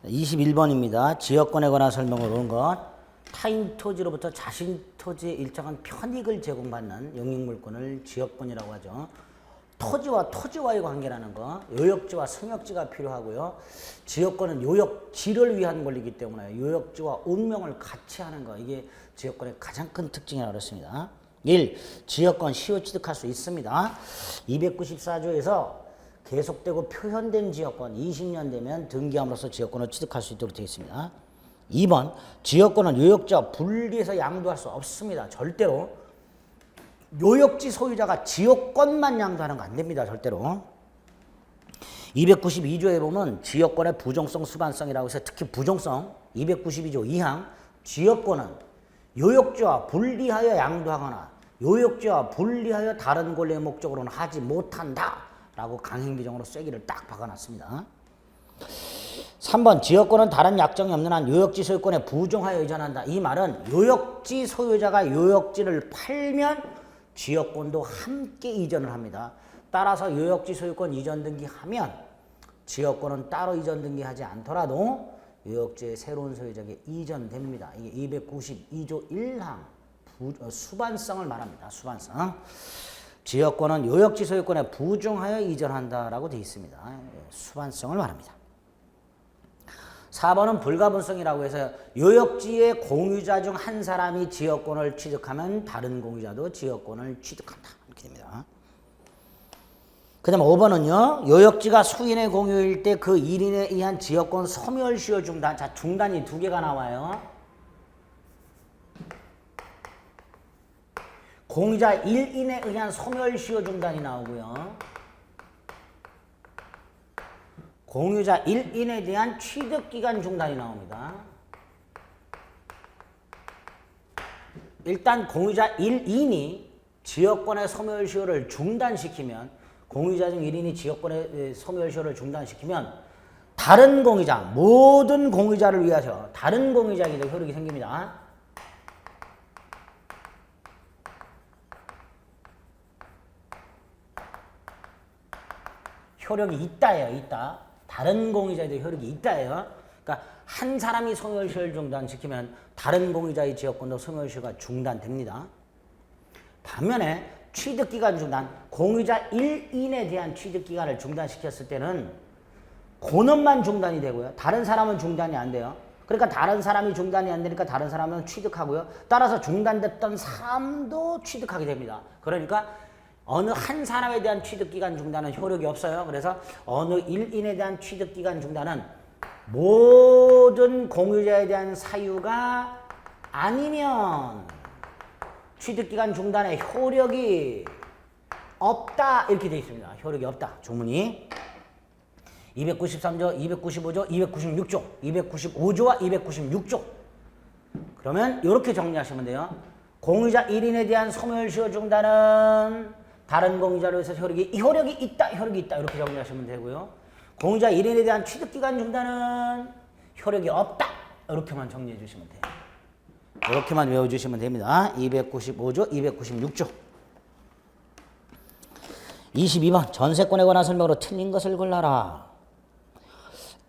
21번입니다. 지역권에 관한 설명을 온 것. 타인 토지로부터 자신 토지에 일정한 편익을 제공받는 영역물권을 지역권이라고 하죠. 토지와 토지와의 관계라는 거, 요역지와 승역지가 필요하고요. 지역권은 요역지를 위한 권리이기 때문에 요역지와 운명을 같이 하는 거, 이게 지역권의 가장 큰 특징이라고 그랬습니다. 1. 지역권 시효 취득할 수 있습니다. 294조에서 계속되고 표현된 지역권 20년 되면 등기함으로써 지역권을 취득할 수 있도록 되어 있습니다. 2번 지역권은 요역지와 분리해서 양도할 수 없습니다. 절대로. 요역지 소유자가 지역권만 양도하는 거 안 됩니다. 절대로. 292조에 보면 지역권의 부종성, 수반성이라고 해서 특히 부종성 292조 2항 지역권은 요역지와 분리하여 양도하거나 요역지와 분리하여 다른 권리의 목적으로는 하지 못한다 라고 강행규정으로 쐐기를 딱 박아놨습니다. 3번 지역권은 다른 약정이 없는 한 요역지 소유권에 부종하여 이전한다. 이 말은 요역지 소유자가 요역지를 팔면 지역권도 함께 이전을 합니다. 따라서 요역지 소유권 이전 등기하면 지역권은 따로 이전 등기하지 않더라도 요역지의 새로운 소유자에게 이전됩니다. 이게 292조 1항 수반성을 말합니다. 수반성. 지역권은 요역지 소유권에 부종하여 이전한다라고 되어 있습니다. 수반성을 말합니다. 4번은 불가분성이라고 해서 요역지의 공유자 중 한 사람이 지역권을 취득하면 다른 공유자도 지역권을 취득한다. 이렇게 됩니다. 그 다음 5번은요. 요역지가 수인의 공유일 때 그 1인에 의한 지역권 소멸시효 중단. 자, 중단이 두 개가 나와요. 공유자 1인에 의한 소멸시효 중단이 나오고요. 공유자 1인에 대한 취득기간 중단이 나옵니다. 일단 공유자 1인이 지역권의 소멸시효를 중단시키면 공유자 중 1인이 지역권의 소멸시효를 중단시키면 다른 공유자, 모든 공유자를 위해서 다른 공유자에게도 효력이 생깁니다. 효력이 있다예요. 있다. 다른 공유자에도 효력이 있다예요. 그러니까 한 사람이 소멸시효를 중단시키면 다른 공유자의 지역권도 소멸시효가 중단됩니다. 반면에 취득기간 중단, 공유자 1인에 대한 취득기간을 중단시켰을 때는 그놈만 중단이 되고요. 다른 사람은 중단이 안 돼요. 그러니까 다른 사람이 중단이 안 되니까 다른 사람은 취득하고요. 따라서 중단됐던 사람도 취득하게 됩니다. 그러니까 어느 한 사람에 대한 취득기간 중단은 효력이 없어요. 그래서 어느 1인에 대한 취득기간 중단은 모든 공유자에 대한 사유가 아니면 취득기간 중단의 효력이 없다. 이렇게 되어 있습니다. 효력이 없다. 조문이 293조, 295조, 296조, 295조와 296조. 그러면 이렇게 정리하시면 돼요. 공유자 1인에 대한 소멸시효 중단은 다른 공유자로 해서 효력이 있다, 효력이 있다 이렇게 정리하시면 되고요. 공유자 1인에 대한 취득기간 중단은 효력이 없다 이렇게만 정리해 주시면 돼요. 이렇게만 외워주시면 됩니다. 295조, 296조. 22번 전세권에 관한 설명으로 틀린 것을 골라라.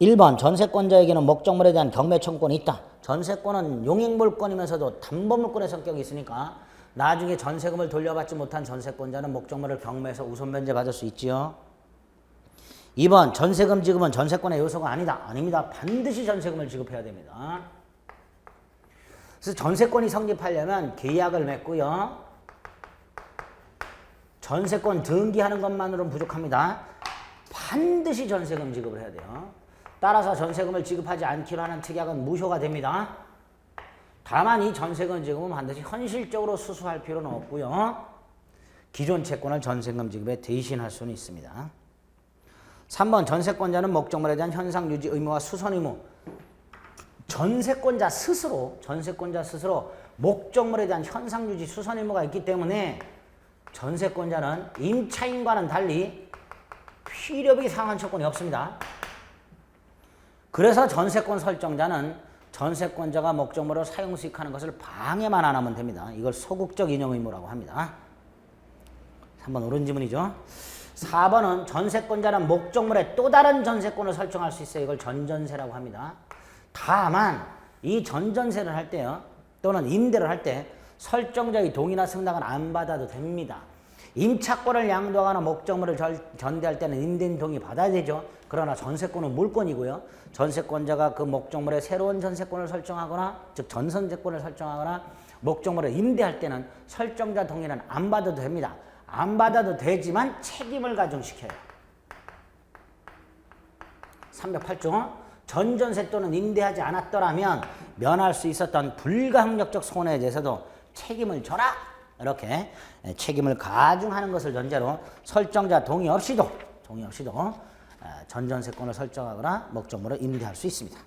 1번 전세권자에게는 목적물에 대한 경매 청구권이 있다. 전세권은 용익물권이면서도 담보물권의 성격이 있으니까 나중에 전세금을 돌려받지 못한 전세권자는 목적물을 경매해서 우선 면제받을 수 있지요. 2번 전세금 지급은 전세권의 요소가 아니다. 아닙니다. 반드시 전세금을 지급해야 됩니다. 그래서 전세권이 성립하려면 계약을 맺고요. 전세권 등기하는 것만으로는 부족합니다. 반드시 전세금 지급을 해야 돼요. 따라서 전세금을 지급하지 않기로 하는 특약은 무효가 됩니다. 다만 이 전세금 지급은 반드시 현실적으로 수수할 필요는 없고요. 기존 채권을 전세금 지급에 대신할 수는 있습니다. 3번 전세권자는 목적물에 대한 현상 유지 의무와 수선 의무. 전세권자 스스로 목적물에 대한 현상 유지 수선 의무가 있기 때문에 전세권자는 임차인과는 달리 필요비 상환 처권이 없습니다. 그래서 전세권 설정자는 전세권자가 목적물로 사용 수익하는 것을 방해만 안 하면 됩니다. 이걸 소극적 인용 의무라고 합니다. 3번 옳은 지문이죠. 4번은 전세권자는 목적물에 또 다른 전세권을 설정할 수 있어요. 이걸 전전세라고 합니다. 다만 이 전전세를 할 때요. 또는 임대를 할 때 설정자의 동의나 승낙은 안 받아도 됩니다. 임차권을 양도하거나 목적물을 전대할 때는 임대인 동의 받아야 되죠. 그러나 전세권은 물권이고요. 전세권자가 그 목적물에 새로운 전세권을 설정하거나 즉 전선세권을 설정하거나 목적물을 임대할 때는 설정자 동의는 안 받아도 됩니다. 안 받아도 되지만 책임을 가중시켜요. 308조 전전세 또는 임대하지 않았더라면 면할 수 있었던 불가항력적 손해에 대해서도 책임을 져라. 이렇게 책임을 가중하는 것을 전제로 설정자 동의 없이도 전전세권을 설정하거나 목적물을 임대할 수 있습니다.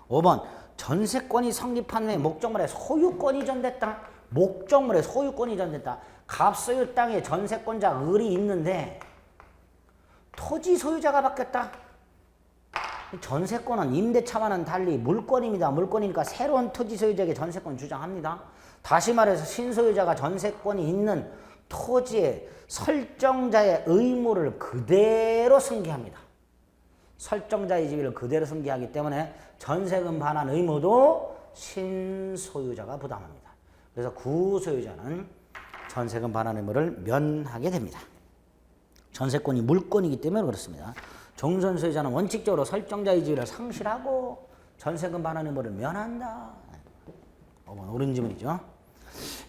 5번 전세권이 성립한 후에 목적물에 소유권이 이전됐다. 목적물에 소유권이 이전됐다. 갑소유 땅에 전세권자 을이 있는데 토지 소유자가 바뀌었다. 전세권은 임대차와는 달리 물권입니다. 물권이니까 새로운 토지 소유자에게 전세권 주장합니다. 다시 말해서 신소유자가 전세권이 있는 토지에 설정자의 의무를 그대로 승계합니다. 설정자의 지위를 그대로 승계하기 때문에 전세금 반환 의무도 신소유자가 부담합니다. 그래서 구소유자는 전세금 반환 의무를 면하게 됩니다. 전세권이 물권이기 때문에 그렇습니다. 종전소유자는 원칙적으로 설정자의 지위를 상실하고 전세금 반환 의무를 면한다. 5번 옳은 지문이죠.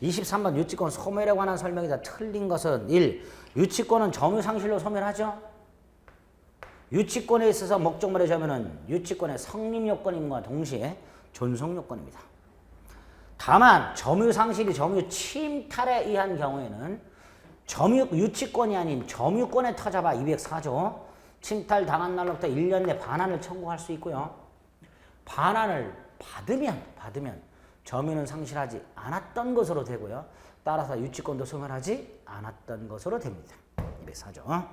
23번 유치권 소멸에 관한 설명이다. 틀린 것은 1. 유치권은 점유상실로 소멸하죠. 유치권에 있어서 목적물의 점유는 유치권의 성립요건임과 동시에 존속요건입니다. 다만 점유상실이 점유 침탈에 의한 경우에는 유치권이 아닌 점유권에 터잡아 204조 침탈 당한 날로부터 1년 내 반환을 청구할 수 있고요. 반환을 받으면 점유는 상실하지 않았던 것으로 되고요. 따라서 유치권도 소멸하지 않았던 것으로 됩니다. 204조.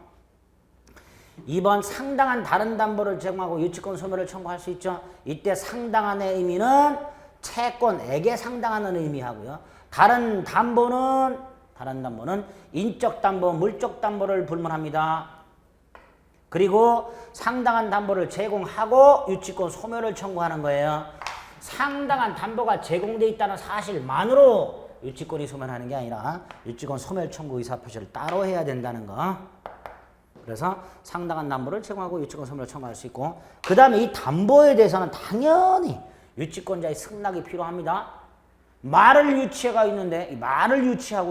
2번 상당한 다른 담보를 제공하고 유치권 소멸을 청구할 수 있죠. 이때 상당한의 의미는 채권에게 상당하는 의미하고요. 다른 담보는 인적 담보, 물적 담보를 불문합니다. 그리고 상당한 담보를 제공하고 유치권 소멸을 청구하는 거예요. 상당한 담보가 제공되어 있다는 사실만으로 유치권이 소멸하는 게 아니라 유치권 소멸 청구 의사표시를 따로 해야 된다는 거. 그래서 상당한 담보를 제공하고 유치권 소멸을 청구할 수 있고, 그 다음에 이 담보에 대해서는 당연히 유치권자의 승낙이 필요합니다. 말을 유치하고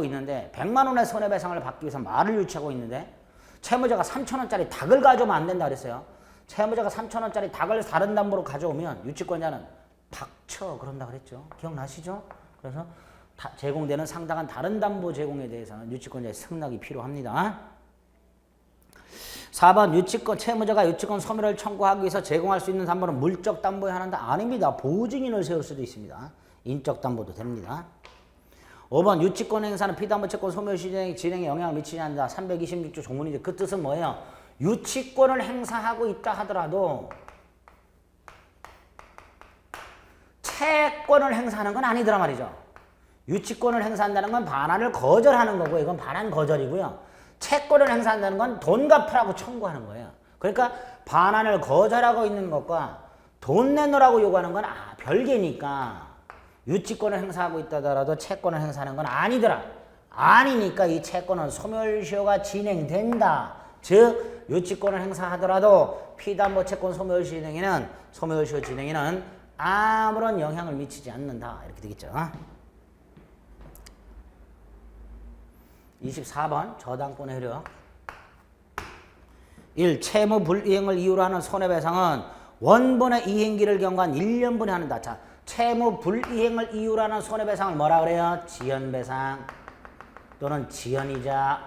있는데 100만 원의 손해배상을 받기 위해서 말을 유치하고 있는데 채무자가 3,000원짜리 닭을 가져오면 안 된다 그랬어요. 채무자가 3,000원짜리 닭을 다른 담보로 가져오면 유치권자는 닥쳐 그런다 그랬죠. 기억나시죠? 그래서 제공되는 상당한 다른 담보 제공에 대해서는 유치권자의 승낙이 필요합니다. 4번 채무자가 유치권 소멸을 청구하기 위해서 제공할 수 있는 담보는 물적 담보에 한한다. 아닙니다. 보증인을 세울 수도 있습니다. 인적 담보도 됩니다. 5번 유치권 행사는 피담보 채권 소멸 진행에 영향을 미치지 않는다. 326조 조문인데 그 뜻은 뭐예요? 유치권을 행사하고 있다 하더라도 채권을 행사하는 건 아니더라 말이죠. 유치권을 행사한다는 건 반환을 거절하는 거고, 이건 반환 거절이고요. 채권을 행사한다는 건 돈 갚으라고 청구하는 거예요. 그러니까 반환을 거절하고 있는 것과 돈 내놓으라고 요구하는 건 별개니까 유치권을 행사하고 있다더라도 채권을 행사하는 건 아니더라. 아니니까 이 채권은 소멸시효가 진행된다. 즉 유치권을 행사하더라도 피담보 채권 소멸시효 진행에는 아무런 영향을 미치지 않는다. 이렇게 되겠죠. 24번 저당권의 효력. 1. 채무 불이행을 이유로 하는 손해배상은 원본의 이행기를 경과한 1년분에 하는다. 자, 채무 불이행을 이유로 하는 손해배상을 뭐라 그래요? 지연배상 또는 지연이자,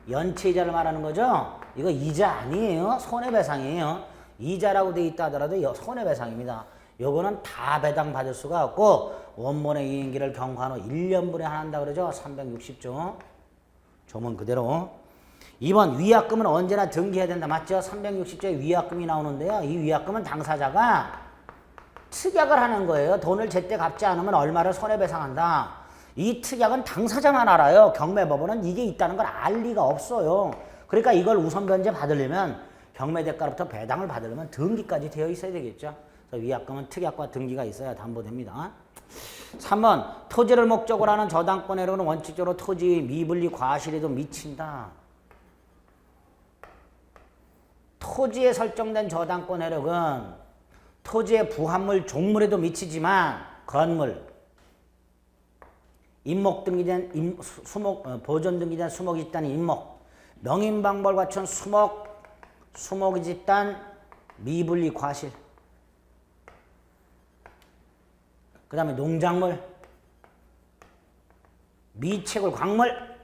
연체이자를 말하는 거죠. 이거 이자 아니에요. 손해배상이에요. 이자라고 돼 있다 하더라도 손해배상입니다. 요거는 다 배당받을 수가 없고 원본의 이행기를 경과한 후 1년분에 한다 그러죠. 360조. 조문 그대로. 2번 위약금은 언제나 등기해야 된다. 맞죠? 360조에 위약금이 나오는데요. 이 위약금은 당사자가 특약을 하는 거예요. 돈을 제때 갚지 않으면 얼마를 손해배상한다. 이 특약은 당사자만 알아요. 경매법원은 이게 있다는 걸 알 리가 없어요. 그러니까 이걸 우선 변제 받으려면 경매대가로부터 배당을 받으려면 등기까지 되어 있어야 되겠죠. 그래서 위약금은 특약과 등기가 있어야 담보됩니다. 3번 토지를 목적으로 하는 저당권 회력은 원칙적으로 토지의 미분리 과실에도 미친다. 토지에 설정된 저당권 회력은 토지의 부합물 종물에도 미치지만 건물, 임목 등기된 보존 등기된 수목이 집단 임목, 명인방벌 갖춘 수목이 집단 미분리 과실, 그 다음에 농작물, 미채굴 광물.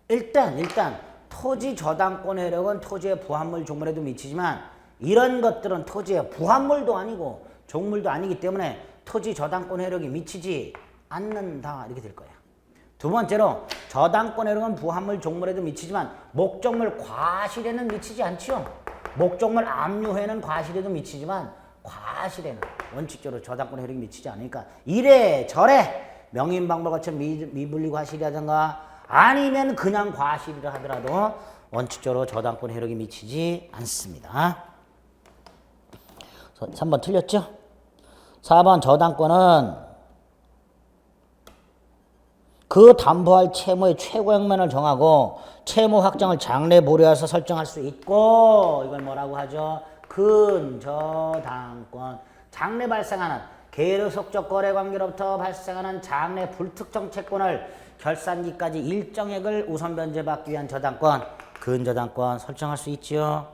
일단 토지 저당권 회력은 토지의 부합물 종물에도 미치지만 이런 것들은 토지의 부합물도 아니고 종물도 아니기 때문에 토지 저당권 회력이 미치지 않는다. 이렇게 될 거예요. 두 번째로 저당권 회력은 부합물 종물에도 미치지만 목적물 과실에는 미치지 않죠. 목적물 압류에는 과실에도 미치지만 과실에는 원칙적으로 저당권 회력이 미치지 않으니까 이래저래 명인방벌 같은 미분리 과실이라든가 아니면 그냥 과실이라 하더라도 원칙적으로 저당권 회력이 미치지 않습니다. 3번 틀렸죠? 4번 저당권은 그 담보할 채무의 최고액면을 정하고 채무 확정을 장래 보류해서 설정할 수 있고 이걸 뭐라고 하죠? 근저당권. 장래 발생하는 계류속적 거래관계로부터 발생하는 장래 불특정 채권을 결산기까지 일정액을 우선 변제받기 위한 저당권, 근저당권 설정할 수 있죠.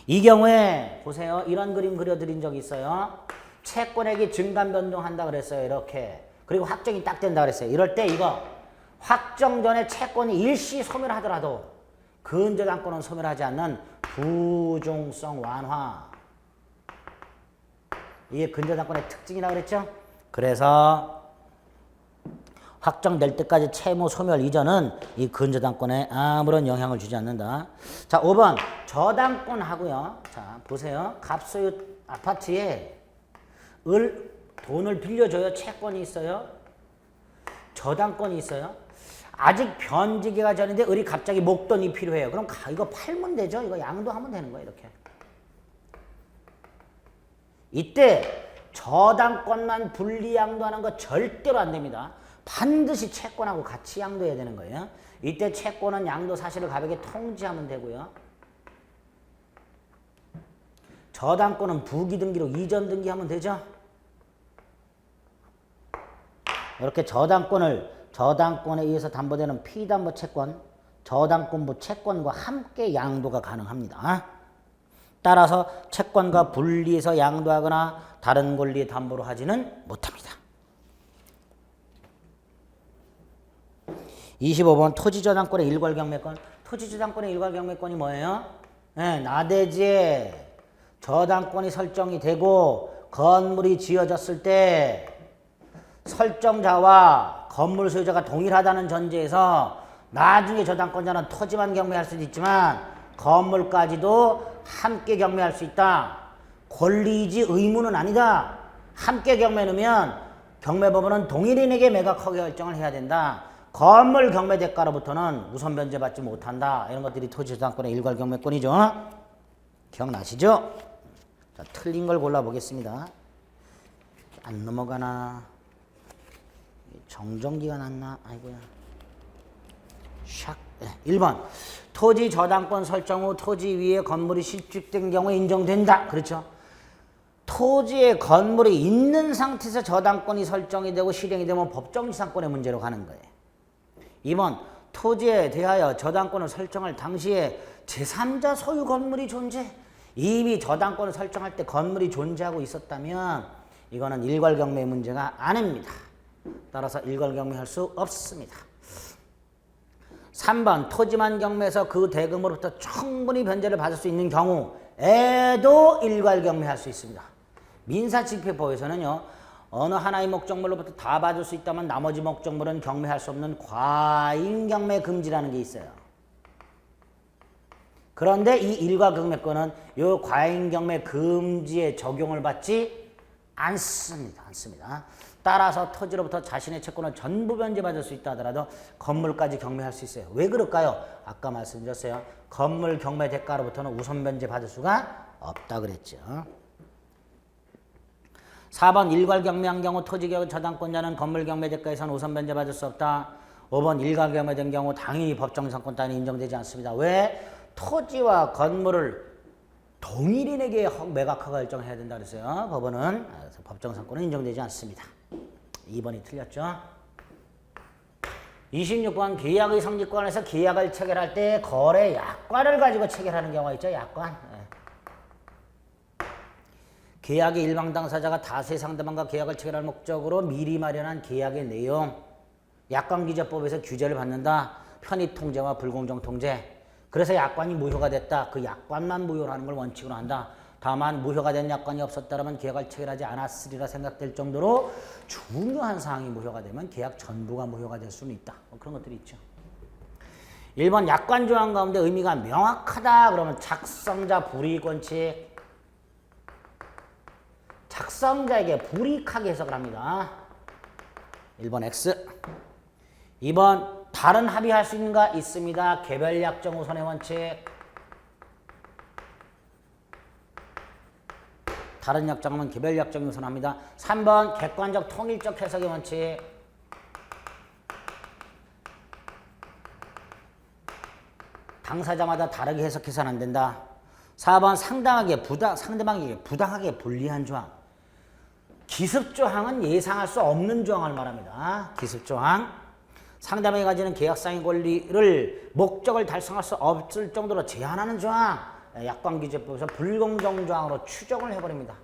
이 경우에 보세요. 이런 그림 그려드린 적이 있어요. 채권액이 증감 변동한다 그랬어요. 이렇게. 그리고 확정이 딱 된다 그랬어요. 이럴 때 이거 확정 전에 채권이 일시 소멸하더라도 근저당권은 소멸하지 않는 부종성 완화. 이게 근저당권의 특징이라고 그랬죠. 그래서 확정될 때까지 채무 소멸 이전은 이 근저당권에 아무런 영향을 주지 않는다. 자, 5번 저당권 하고요. 자, 보세요. 갑소유 아파트에 돈을 빌려줘요. 채권이 있어요. 저당권이 있어요. 아직 변제기가 전인데 을이 갑자기 목돈이 필요해요. 그럼 이거 팔면 되죠. 이거 양도하면 되는 거예요. 이렇게. 이때 저당권만 분리 양도하는 거 절대로 안 됩니다. 반드시 채권하고 같이 양도해야 되는 거예요. 이때 채권은 양도 사실을 가볍게 통지하면 되고요. 저당권은 부기 등기로 이전 등기하면 되죠. 이렇게 저당권에 의해서 담보되는 피담보 채권, 저당권부 채권과 함께 양도가 가능합니다. 따라서 채권과 분리해서 양도하거나 다른 권리의 담보로 하지는 못합니다. 25번 토지저당권의 일괄경매권. 토지저당권의 일괄경매권이 뭐예요? 네, 나대지에 저당권이 설정이 되고 건물이 지어졌을 때 설정자와 건물 소유자가 동일하다는 전제에서 나중에 저당권자는 토지만 경매할 수도 있지만 건물까지도 함께 경매할 수 있다. 권리이지 의무는 아니다. 함께 경매하면 경매법원은 동일인에게 매각허가 결정을 해야 된다. 건물 경매 대가로부터는 우선 변제받지 못한다. 이런 것들이 토지저당권의 일괄경매권이죠. 기억나시죠? 자, 틀린 걸 골라보겠습니다. 안 넘어가나? 정전기가 났나? 아이고야. 샥. 1번. 토지 저당권 설정 후 토지 위에 건물이 실축된 경우에 인정된다. 그렇죠? 토지에 건물이 있는 상태에서 저당권이 설정이 되고 실행이 되면 법정지상권의 문제로 가는 거예요. 2번. 토지에 대하여 저당권을 설정할 당시에 제3자 소유 건물이 존재. 이미 저당권을 설정할 때 건물이 존재하고 있었다면 이거는 일괄경매 문제가 아닙니다. 따라서 일괄경매할 수 없습니다. 3번 토지만 경매해서 그 대금으로부터 충분히 변제를 받을 수 있는 경우에도 일괄경매할 수 있습니다. 민사집행법에서는요. 어느 하나의 목적물로부터 다 받을 수 있다면 나머지 목적물은 경매할 수 없는 과잉경매 금지라는 게 있어요. 그런데 이 일괄경매권은 이 과잉경매 금지에 적용을 받지 않습니다. 따라서 토지로부터 자신의 채권을 전부 변제받을 수 있다 하더라도 건물까지 경매할 수 있어요. 왜 그럴까요? 아까 말씀드렸어요. 건물 경매 대가로부터는 우선 변제받을 수가 없다 그랬죠. 4번 일괄 경매한 경우 토지개혁 저당권자는 건물 경매 대가에서는 우선 변제받을 수 없다. 5번 일괄 경매된 경우 당연히 법정상권 따위 인정되지 않습니다. 왜? 토지와 건물을 동일인에게 매각허가 결정해야 된다 그랬어요. 법원은. 그래서 법정상권은 인정되지 않습니다. 2번이 틀렸죠. 26번 계약의 성립권에서 계약을 체결할 때 거래 약관을 가지고 체결하는 경우가 있죠. 약관. 계약의 일방 당사자가 다수의 상대방과 계약을 체결할 목적으로 미리 마련한 계약의 내용. 약관기재법에서 규제를 받는다. 편의통제와 불공정통제. 그래서 약관이 무효가 됐다. 그 약관만 무효라는 걸 원칙으로 한다. 다만 무효가 된 약관이 없었다면 계약을 체결하지 않았으리라 생각될 정도로 중요한 사항이 무효가 되면 계약 전부가 무효가 될 수는 있다. 그런 것들이 있죠. 1번 약관 조항 가운데 의미가 명확하다. 그러면 작성자 불이익원칙. 작성자에게 불이익하게 해석을 합니다. 1번 X. 2번 다른 합의할 수 있는가? 있습니다. 개별 약정 우선의 원칙. 다른 약정은 개별 약정이 우선합니다. 3번 객관적 통일적 해석의 원칙. 당사자마다 다르게 해석해서는 안 된다. 4번 상대방에게 부당하게 불리한 조항. 기습조항은 예상할 수 없는 조항을 말합니다. 기습조항. 상대방이 가지는 계약상의 권리를 목적을 달성할 수 없을 정도로 제한하는 조항. 약관기재법에서 불공정조항으로 추정을 해버립니다.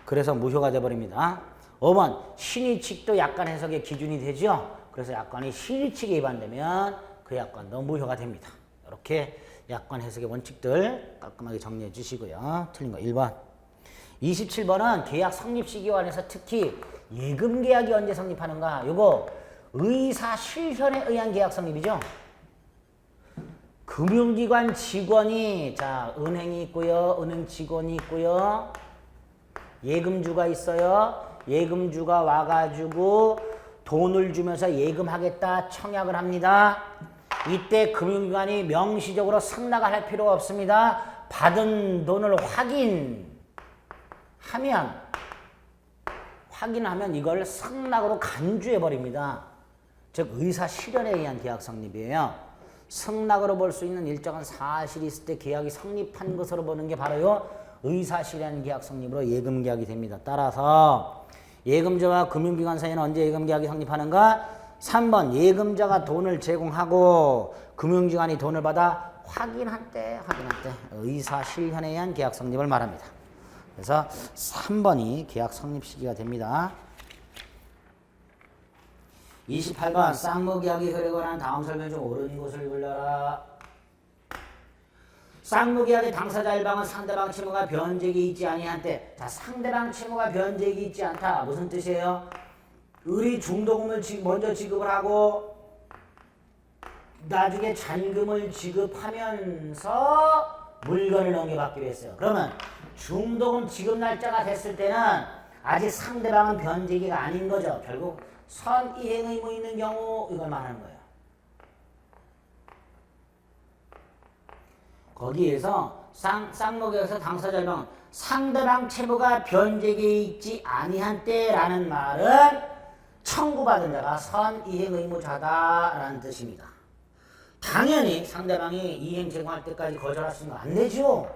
그래서 무효가 돼버립니다. 5번 신의칙도 약관 해석의 기준이 되죠. 그래서 약관이 신의칙에 위반되면 그 약관도 무효가 됩니다. 이렇게 약관 해석의 원칙들 깔끔하게 정리해 주시고요. 틀린 거 1번. 27번은 계약 성립 시기와 관해서 특히 예금 계약이 언제 성립하는가? 요거 의사 실현에 의한 계약 성립이죠. 금융기관 직원이 은행이 있고요. 은행 직원이 있고요. 예금주가 있어요. 예금주가 와가지고 돈을 주면서 예금하겠다 청약을 합니다. 이때 금융기관이 명시적으로 승낙을 할 필요가 없습니다. 받은 돈을 확인하면 이걸 승낙으로 간주해버립니다. 즉 의사 실현에 의한 계약 성립이에요. 승낙으로 볼 수 있는 일정한 사실이 있을 때 계약이 성립한 것으로 보는 게 바로요 의사 실현 계약 성립으로 예금 계약이 됩니다. 따라서 예금자와 금융기관 사이에는 언제 예금 계약이 성립하는가? 3번 예금자가 돈을 제공하고 금융기관이 돈을 받아 확인할 때 의사 실현에 의한 계약 성립을 말합니다. 그래서 3번이 계약 성립 시기가 됩니다. 28번 쌍무계약이 흐르고 난 다음 설명 중 옳은 것을 골라라. 쌍무계약의 당사자 일방은 상대방 채무가 변제기 있지 아니한 때. 상대방 채무가 변제기 있지 않다. 무슨 뜻이에요? 을이 중도금을 먼저 지급을 하고 나중에 잔금을 지급하면서 물건을 넘겨받기로 했어요. 그러면 중도금 지급 날짜가 됐을 때는 아직 상대방은 변제기가 아닌 거죠. 결국 선이행 의무 있는 경우 이걸 말하는 거예요. 거기에서 쌍무계약에서 당사자 일방은 상대방 채무가 변제기에 있지 아니한 때라는 말은 청구받은 자가 선이행 의무자다라는 뜻입니다. 당연히 상대방이 이행 제공할 때까지 거절할 수는 안 되죠.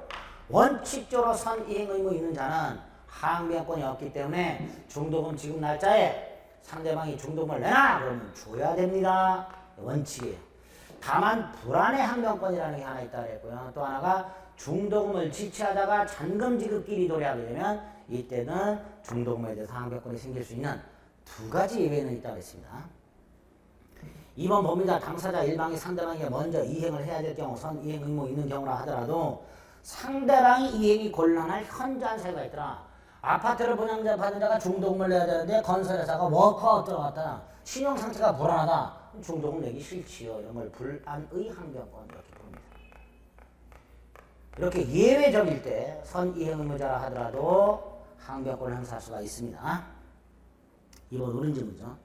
원칙적으로 선이행 의무 있는 자는 항변권이 없기 때문에 중도금 지급 날짜에 상대방이 중도금을 내놔 그러면 줘야 됩니다. 원칙이에요. 다만 불안의 항변권이라는 게 하나 있다 그랬고요. 또 하나가 중도금을 지체하다가 잔금 지급끼리 도래하게 되면 이때는 중도금에 대해서 항변권이 생길 수 있는 두 가지 예외는 있다고 했습니다. 2번 봅니다. 당사자 일방이 상대방에게 먼저 이행을 해야 될 경우 선이행 의무 있는 경우라 하더라도 상대방이 이행이 곤란할 현저한 사유가 있더라. 아파트를 분양자 받은 자가 중도금을 내야 되는데 건설회사가 워크아웃 들어갔다. 신용 상태가 불안하다. 중도금 내기 싫지요. 이런 걸 불안의 항변권 이렇게 부릅니다. 이렇게 예외적일 때 선이행 의무자라 하더라도 항변권을 행사할 수가 있습니다. 2번 옳은 질문이죠.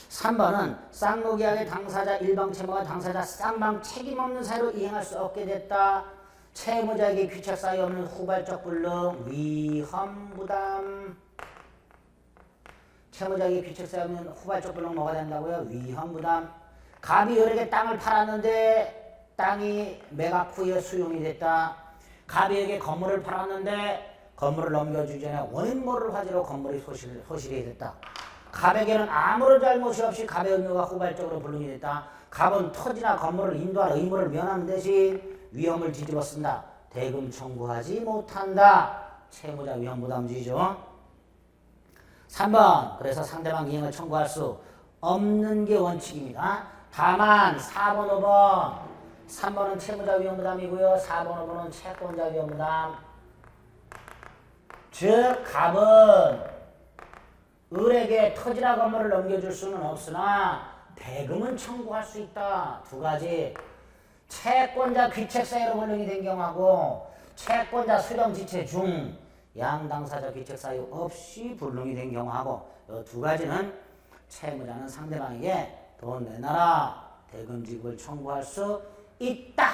3번은 쌍노계약의 당사자 일방 채무가 당사자 쌍방 책임 없는 사유로 이행할 수 없게 됐다. 채무자에게 귀책 사유 없는 후발적 불능 위험 부담. 채무자에게 귀책 사유 없는 후발적 불능 뭐가 된다고요? 위험 부담. 갑이 을에게 땅을 팔았는데 땅이 매각 후에 수용이 됐다. 갑이에게 건물을 팔았는데 건물을 넘겨주기 전에 원인모를 화제로 건물이 소실이 됐다. 갑에게는 아무런 잘못이 없이 갑의 의무가 후발적으로 불능이 됐다. 갑은 토지나 건물을 인도할 의무를 면하는 대신 위험을 뒤집어 쓴다. 대금 청구하지 못한다. 채무자 위험 부담주의죠. 3번 그래서 상대방 이행을 청구할 수 없는 게 원칙입니다. 다만 4번 5번 3번은 채무자 위험 부담이고요. 4번 5번은 채권자 위험 부담. 즉 갑은 을에게 토지나 건물을 넘겨줄 수는 없으나 대금은 청구할 수 있다. 두 가지. 채권자 귀책 사유로 불능이 된 경우하고 채권자 수령 지체 중 양당사자 귀책 사유 없이 불능이 된 경우하고 이 두 가지는 채무자는 상대방에게 돈 내놔라 대금 지급을 청구할 수 있다.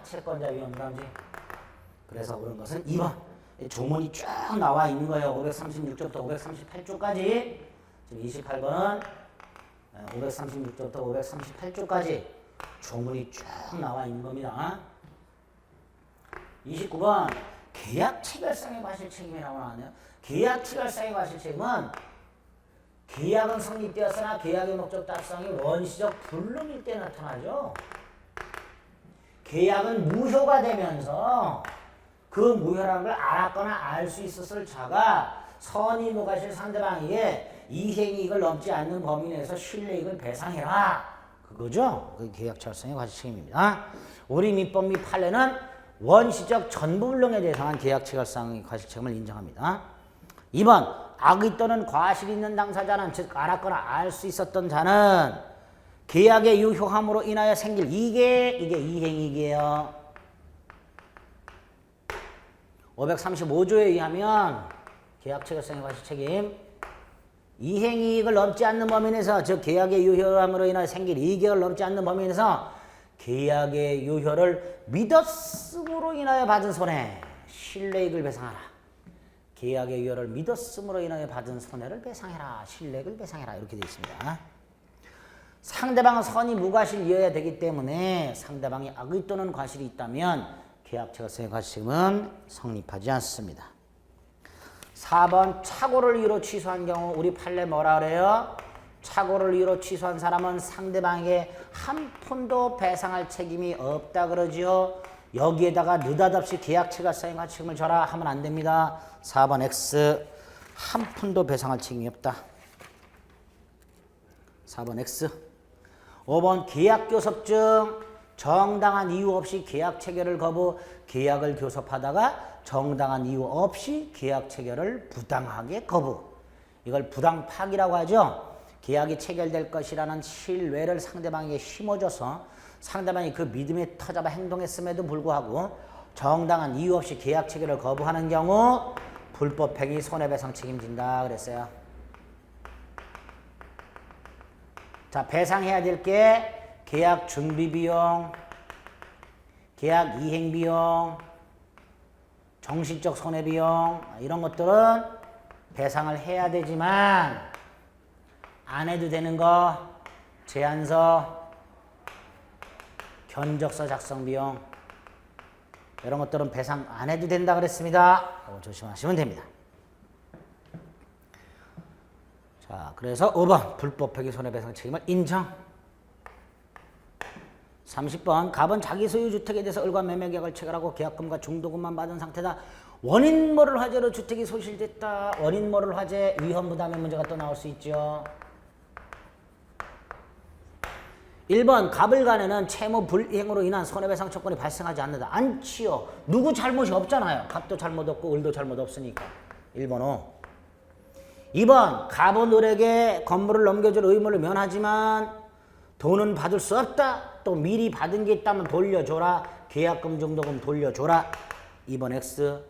채권자 위험 부담지. 그래서 그런 것은 2번. 조문이 쭉 나와 있는 거예요. 536조부터 538조까지. 지금 28번은 536조부터 538조까지 조문이 쭉 나와 있는 겁니다. 29번 계약 체결상의 과실 책임이라고 나왔네요. 계약 체결상의 과실 책임은 계약은 성립되었으나 계약의 목적 달성이 원시적 불능일 때 나타나죠. 계약은 무효가 되면서 그 무효라는 걸 알았거나 알 수 있었을 자가 선의 무과실 상대방에게 이행이익을 넘지 않는 범위 내에서 신뢰이익을 배상해라. 그거죠. 그 계약 철성의 과실 책임입니다. 우리 민법 및 판례는 원시적 전부불능에 대해서만 계약 체결상의 과실 책임을 인정합니다. 2번 악의 또는 과실이 있는 당사자는 즉 알았거나 알 수 있었던 자는 계약의 유효함으로 인하여 생길 이게 이행이익이에요. 535조에 의하면 계약 체결상의 과실 책임 이행이익을 넘지 않는 범위 내에서 즉 계약의 유효함으로 인하여 생길 이익을 넘지 않는 범위 내에서 계약의 유효를 믿었음으로 인하여 받은 손해 신뢰이익을 배상하라. 계약의 유효를 믿었음으로 인하여 받은 손해를 배상해라. 신뢰이익을 배상해라. 이렇게 되어 있습니다. 상대방은 선의 무과실이어야 되기 때문에 상대방이 악의 또는 과실이 있다면 계약 체결상의 과실 책임은 성립하지 않습니다. 4번 착오를 이유로 취소한 경우 우리 판례 뭐라 그래요? 착오를 이유로 취소한 사람은 상대방에게 한 푼도 배상할 책임이 없다 그러지요. 여기에다가 느닷없이 계약 체결상의 과실 책임을 져라 하면 안 됩니다. 4번 X 한 푼도 배상할 책임이 없다. 4번 X 5번 계약 교섭중 정당한 이유 없이 계약 체결을 거부, 계약을 교섭하다가 정당한 이유 없이 계약 체결을 부당하게 거부. 이걸 부당 파기라고 하죠. 계약이 체결될 것이라는 신뢰를 상대방에게 심어줘서 상대방이 그 믿음에 터잡아 행동했음에도 불구하고 정당한 이유 없이 계약 체결을 거부하는 경우 불법행위 손해배상 책임진다 그랬어요. 자, 배상해야 될 게 계약 준비비용, 계약 이행비용, 정신적 손해비용 이런 것들은 배상을 해야 되지만 안 해도 되는 거 제안서, 견적서 작성비용 이런 것들은 배상 안 해도 된다 그랬습니다. 조심하시면 됩니다. 자, 그래서 5번 불법행위 손해배상 책임을 인정. 30번 갑은 자기 소유 주택에 대해서 을과 매매 계약을 체결하고 계약금과 중도금만 받은 상태다. 원인모를 화제로 주택이 소실됐다. 원인모를 화제 위험 부담의 문제가 또 나올 수 있죠. 1번 갑을 간에는 채무 불이행으로 인한 손해배상 처분이 발생하지 않는다. 않지요. 누구 잘못이 없잖아요. 갑도 잘못 없고 을도 잘못 없으니까. 1번 5. 2번 갑은 을에게 건물을 넘겨줄 의무를 면하지만 돈은 받을 수 없다. 또 미리 받은 게 있다면 돌려줘라. 계약금 중도금 돌려줘라. 2번 X.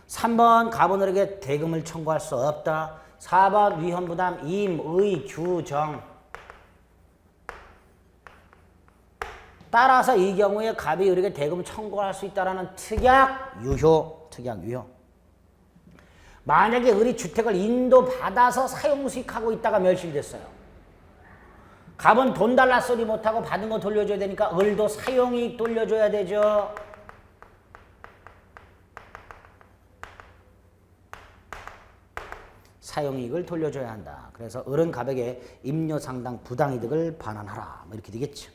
3번 가분을에게 대금을 청구할 수 없다. 4번 위헌부담 임, 의, 규, 정. 따라서 이 경우에 갑이 을에게 대금 청구할 수 있다라는 특약 유효. 특약 유효. 만약에 을이 주택을 인도받아서 사용수익하고 있다가 멸실됐어요. 갑은 돈 달라 소리 못하고 받은 거 돌려줘야 되니까 을도 사용이익 돌려줘야 되죠. 사용이익을 돌려줘야 한다. 그래서 을은 갑에게 임료상당 부당이득을 반환하라. 뭐 이렇게 되겠죠.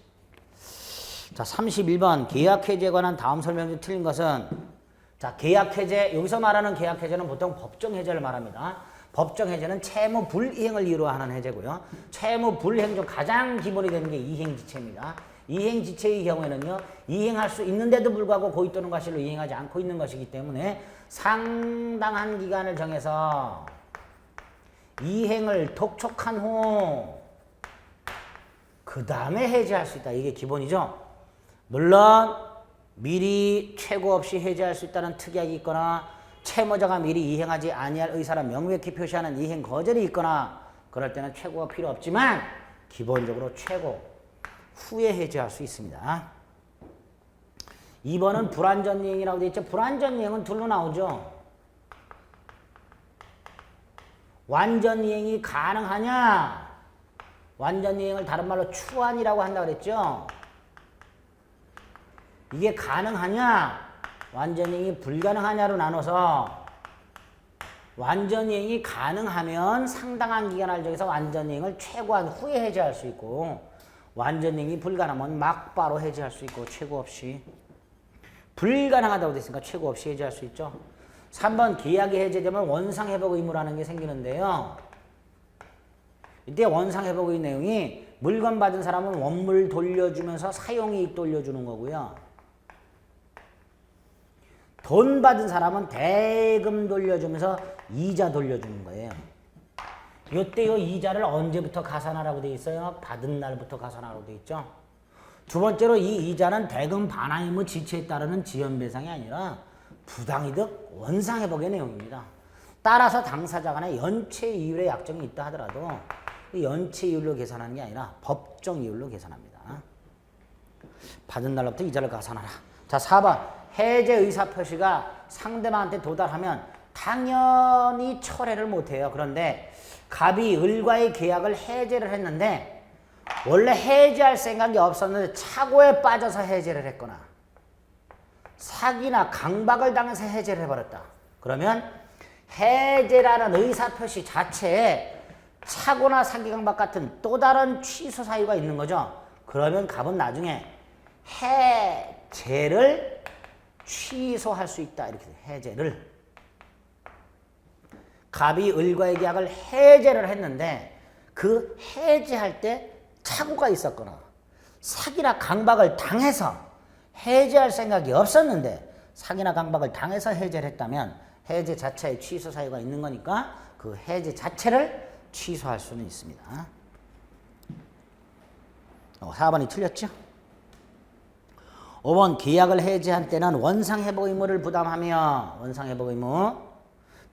자, 31번 계약해제에 관한 다음 설명 중 틀린 것은, 자, 계약해제, 여기서 말하는 계약해제는 보통 법정해제를 말합니다. 법정해제는 채무 불이행을 이유로 하는 해제고요. 채무 불이행 중 가장 기본이 되는 게 이행지체입니다. 이행지체의 경우에는요, 이행할 수 있는데도 불구하고 고의 또는 과실로 이행하지 않고 있는 것이기 때문에 상당한 기간을 정해서 이행을 독촉한 후 그 다음에 해제할 수 있다. 이게 기본이죠. 물론 미리 최고 없이 해제할 수 있다는 특약이 있거나 채무자가 미리 이행하지 아니할 의사를 명백히 표시하는 이행 거절이 있거나 그럴 때는 최고가 필요 없지만 기본적으로 최고 후에 해제할 수 있습니다. 2번은 불완전이행이라고 되어 있죠. 불완전이행은 둘로 나오죠. 완전이행이 가능하냐? 완전이행을 다른 말로 추안이라고 한다고 그랬죠. 이게 가능하냐? 완전이행이 불가능하냐로 나눠서 완전이행이 가능하면 상당한 기간을 정해서 완전이행을 최고한 후에 해제할 수 있고 완전이행이 불가능하면 막바로 해제할 수 있고 최고 없이 불가능하다고 됐으니까 최고 없이 해제할 수 있죠. 3번 계약이 해제되면 원상회복 의무라는 게 생기는데요. 이때 원상회복의 내용이 물건 받은 사람은 원물 돌려주면서 사용이익 돌려주는 거고요. 돈 받은 사람은 대금 돌려주면서 이자 돌려주는 거예요. 이때 이 이자를 언제부터 가산하라고 되어 있어요? 받은 날부터 가산하라고 되어 있죠. 두 번째로 이 이자는 대금 반환 의무 지체에 따르는 지연배상이 아니라 부당이득 원상회복의 내용입니다. 따라서 당사자 간에 연체이율의 약정이 있다 하더라도 연체이율로 계산하는 게 아니라 법정이율로 계산합니다. 받은 날로부터 이자를 가산하라. 자, 4번 해제 의사표시가 상대방한테 도달하면 당연히 철회를 못해요. 그런데 갑이 을과의 계약을 해제를 했는데 원래 해제할 생각이 없었는데 착오에 빠져서 해제를 했거나 사기나 강박을 당해서 해제를 해버렸다. 그러면 해제라는 의사표시 자체에 착오나 사기, 강박 같은 또 다른 취소 사유가 있는 거죠. 그러면 갑은 나중에 해제를 취소할 수 있다. 이렇게 돼. 해제를. 갑이 을과의 계약을 해제를 했는데 그 해제할 때 착오가 있었거나 사기나 강박을 당해서 해제할 생각이 없었는데 사기나 강박을 당해서 해제를 했다면 해제 자체에 취소 사유가 있는 거니까 그 해제 자체를 취소할 수는 있습니다. 4번이 틀렸죠? 5번 계약을 해제한 때는 원상회복 의무를 부담하며 원상회복 의무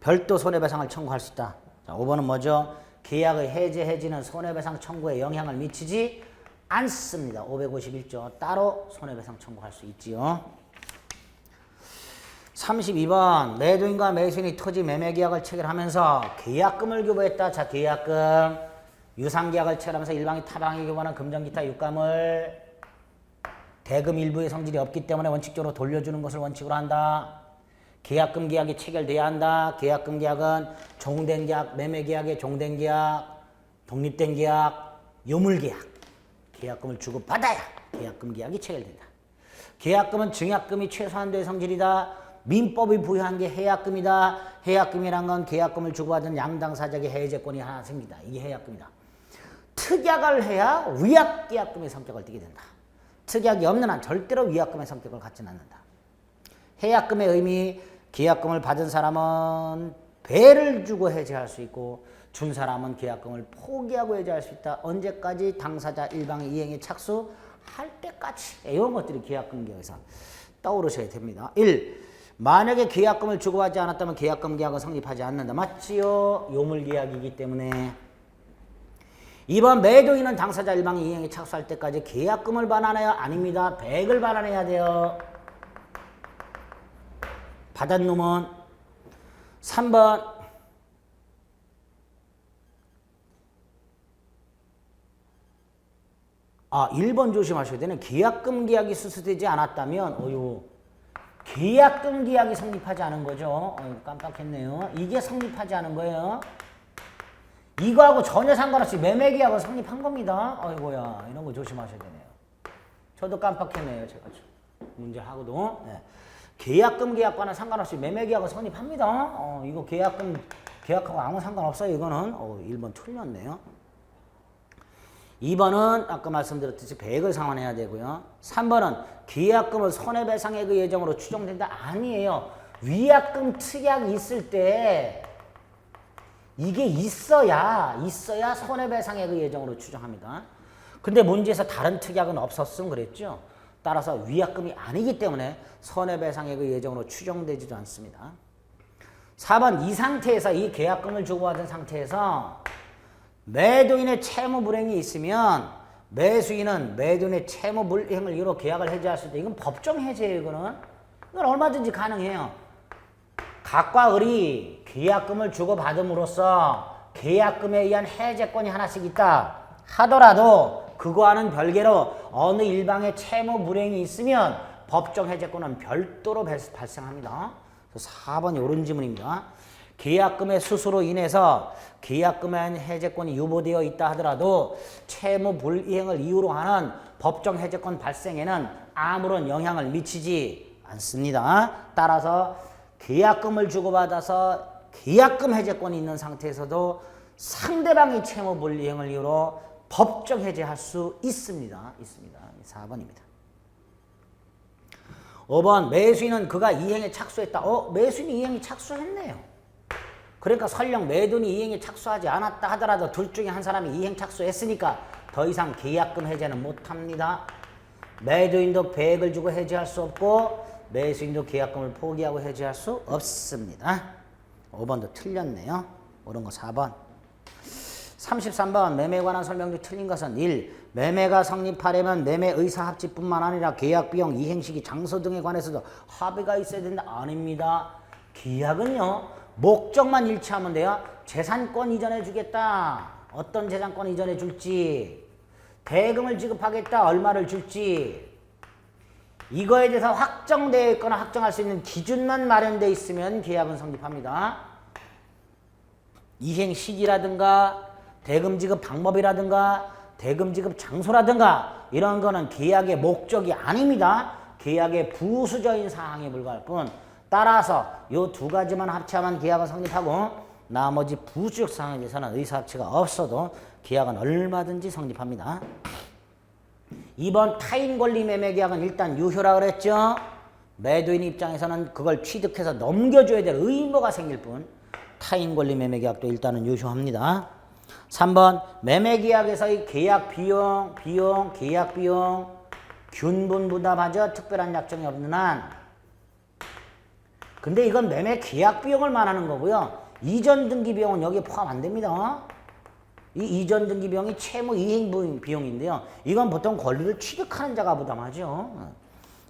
별도 손해배상을 청구할 수 있다. 자, 5번은 뭐죠? 계약의 해지는 손해배상 청구에 영향을 미치지 않습니다. 551조 따로 손해배상 청구할 수 있지요. 32번 매도인과 매수인이 토지 매매 계약을 체결하면서 계약금을 교부했다. 자, 계약금 유상계약을 체결하면서 일방이 타방이 교부하는 금전기타 유가물 대금 일부의 성질이 없기 때문에 원칙적으로 돌려주는 것을 원칙으로 한다. 계약금 계약이 체결돼야 한다. 계약금 계약은 종된 계약, 매매 계약의 종된 계약, 독립된 계약, 요물 계약. 계약금을 주고 받아야 계약금 계약이 체결된다. 계약금은 증약금이 최소한도의 성질이다. 민법이 부여한 게 해약금이다. 해약금이란 건 계약금을 주고받은 양당사자에게 해제권이 하나 생긴다. 이게 해약금이다. 특약을 해야 위약계약금의 성격을 띠게 된다. 특약이 없는 한 절대로 위약금의 성격을 갖지는 않는다. 해약금의 의미, 계약금을 받은 사람은 배를 주고 해제할 수 있고 준 사람은 계약금을 포기하고 해제할 수 있다. 언제까지? 당사자 일방의 이행에 착수할 때까지. 이런 것들이 계약금 계약에서 떠오르셔야 됩니다. 1. 만약에 계약금을 주고받지 않았다면 계약금 계약은 성립하지 않는다. 맞지요? 요물계약이기 때문에. 2번 매도인은 당사자 일방이 이행에 착수할 때까지 계약금을 반환해야 아닙니다. 100을 반환해야 돼요. 받은 놈은. 3번 1번 조심하셔야 되네. 계약금 계약이 수수되지 않았다면 계약금 계약이 성립하지 않은 거죠. 깜빡했네요. 이게 성립하지 않은 거예요. 이거하고 전혀 상관없이 매매 계약은 성립한 겁니다. 어이고야, 이런 거 조심하셔야 되네요. 저도 깜빡했네요. 제가 문제하고도. 네. 계약금 계약과는 상관없이 매매 계약은 성립합니다. 이거 계약하고 아무 상관없어요. 이거는 1번 틀렸네요. 2번은 아까 말씀드렸듯이 100을 상환해야 되고요. 3번은 계약금은 손해배상액의 예정으로 추정된다. 아니에요. 위약금 특약이 있을 때 이게 있어야 손해배상액의 예정으로 추정합니다. 근데 문제에서 다른 특약은 없었음 그랬죠. 따라서 위약금이 아니기 때문에 손해배상액의 예정으로 추정되지도 않습니다. 4번 이 상태에서 이 계약금을 주고받은 상태에서 매도인의 채무 불이행이 있으면 매수인은 매도인의 채무 불이행을 이유로 계약을 해지할 수 있다. 이건 법정 해지예요. 이건 얼마든지 가능해요. 각과 을이 계약금을 주고받음으로써 계약금에 의한 해제권이 하나씩 있다 하더라도 그거와는 별개로 어느 일방의 채무 불이행이 있으면 법정 해제권은 별도로 발생합니다. 4번이 옳은 지문입니다. 계약금의 수수로 인해서 계약금에 의한 해제권이 유보되어 있다 하더라도 채무 불이행을 이유로 하는 법정 해제권 발생에는 아무런 영향을 미치지 않습니다. 따라서 계약금을 주고받아서 계약금 해제권이 있는 상태에서도 상대방이 채무 불이행을 이유로 법정 해제할 수 있습니다. 4번입니다. 5번 매수인은 그가 이행에 착수했다. 매수인이 이행에 착수했네요. 그러니까 설령 매도인이 이행에 착수하지 않았다 하더라도 둘 중에 한 사람이 이행 착수했으니까 더 이상 계약금 해제는 못합니다. 매도인도 100을 주고 해지할 수 없고 매수인도 계약금을 포기하고 해지할 수 없습니다. 5번도 틀렸네요. 옳은 거 4번. 33번 매매에 관한 설명 중 틀린 것은 1. 매매가 성립하려면 매매 의사 합치뿐만 아니라 계약 비용, 이행 시기, 장소 등에 관해서도 합의가 있어야 된다. 아닙니다. 계약은요. 목적만 일치하면 돼요. 재산권 이전해 주겠다. 어떤 재산권 이전해 줄지. 대금을 지급하겠다. 얼마를 줄지. 이거에 대해서 확정되어 있거나 확정할 수 있는 기준만 마련되어 있으면 계약은 성립합니다. 이행 시기라든가 대금 지급 방법이라든가 대금 지급 장소라든가 이런 거는 계약의 목적이 아닙니다. 계약의 부수적인 사항에 불과할 뿐 따라서 이 두 가지만 합치하면 계약은 성립하고 나머지 부수적 사항에 대해서는 의사합치가 없어도 계약은 얼마든지 성립합니다. 2번 타인 권리 매매 계약은 일단 유효라 그랬죠. 매도인 입장에서는 그걸 취득해서 넘겨줘야 될 의무가 생길 뿐 타인 권리 매매 계약도 일단은 유효합니다. 3번 매매 계약에서의 계약 비용, 계약 비용 균분 부담하죠. 특별한 약정이 없는 한. 근데 이건 매매 계약 비용을 말하는 거고요. 이전 등기 비용은 여기에 포함 안 됩니다. 이 이전 등기 비용이 채무 이행 비용인데요. 이건 보통 권리를 취득하는 자가 부담하죠.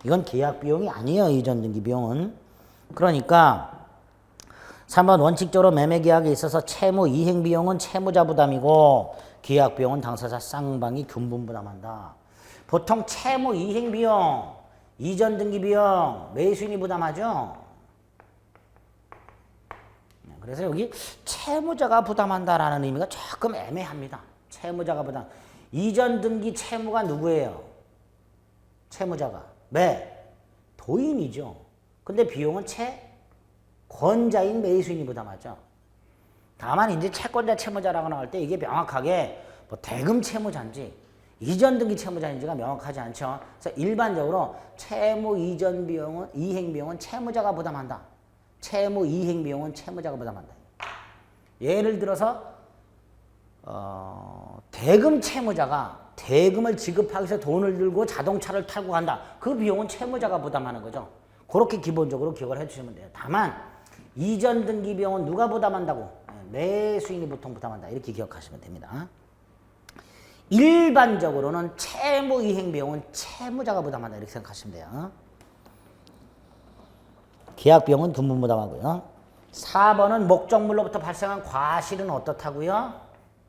이건 계약 비용이 아니에요. 이전 등기 비용은. 그러니까 3번 원칙적으로 매매 계약에 있어서 채무 이행 비용은 채무자 부담이고 계약 비용은 당사자 쌍방이 균분 부담한다. 보통 채무 이행 비용, 이전 등기 비용 매수인이 부담하죠. 그래서 여기 채무자가 부담한다라는 의미가 조금 애매합니다. 채무자가 부담. 이전 등기 채무가 누구예요? 채무자가. 도인이죠. 근데 비용은 채권자인 매수인이 부담하죠. 다만 이제 채권자 채무자라고 나올 때 이게 명확하게 뭐 대금 채무자인지 이전 등기 채무자인지가 명확하지 않죠. 그래서 일반적으로 채무 이전 비용은 이행 비용은 채무자가 부담한다. 채무 이행 비용은 채무자가 부담한다. 예를 들어서 대금 채무자가 대금을 지급하기 위해서 돈을 들고 자동차를 타고 간다. 그 비용은 채무자가 부담하는 거죠. 그렇게 기본적으로 기억을 해주시면 돼요. 다만 이전 등기 비용은 누가 부담한다고? 매수인이 보통 부담한다. 이렇게 기억하시면 됩니다. 일반적으로는 채무 이행 비용은 채무자가 부담한다. 이렇게 생각하시면 돼요. 계약 비용은 금분 부담하고요. 4번은 목적물로부터 발생한 과실은 어떻다고요?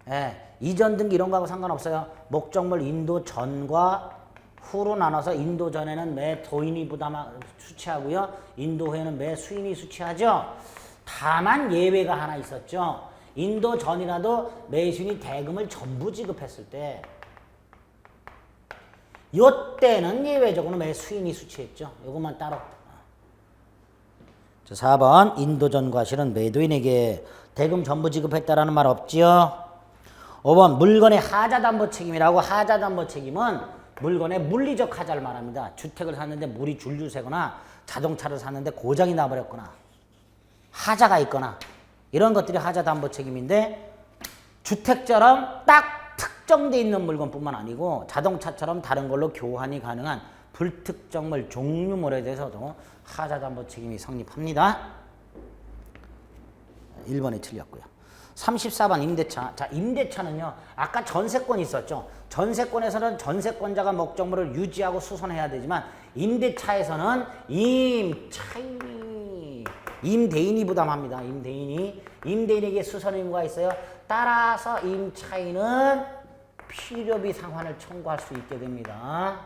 예, 이전 등기 이런 거하고 상관없어요. 목적물 인도 전과 후로 나눠서 인도 전에는 매 도인이 수취하고요. 인도 후에는 매 수인이 수취하죠. 다만 예외가 하나 있었죠. 인도 전이라도 매수인이 대금을 전부 지급했을 때 요때는 예외적으로 매 수인이 수취했죠. 요것만 따로. 4번 인도 전 과실은 매도인에게 대금 전부 지급했다라는 말 없지요. 5번 물건의 하자담보 책임이라고. 하자담보 책임은 물건의 물리적 하자를 말합니다. 주택을 샀는데 물이 줄줄 새거나 자동차를 샀는데 고장이 나버렸거나 하자가 있거나 이런 것들이 하자담보 책임인데 주택처럼 딱 특정돼 있는 물건뿐만 아니고 자동차처럼 다른 걸로 교환이 가능한 불특정물 종류물에 대해서도 하자담보 책임이 성립합니다. 1번이 틀렸고요. 34번 임대차. 자, 임대차는요. 아까 전세권 있었죠. 전세권에서는 전세권자가 목적물을 유지하고 수선해야 되지만 임대차에서는 임대인이 부담합니다. 임대인에게 수선 의무가 있어요. 따라서 임차인은 필요비 상환을 청구할 수 있게 됩니다.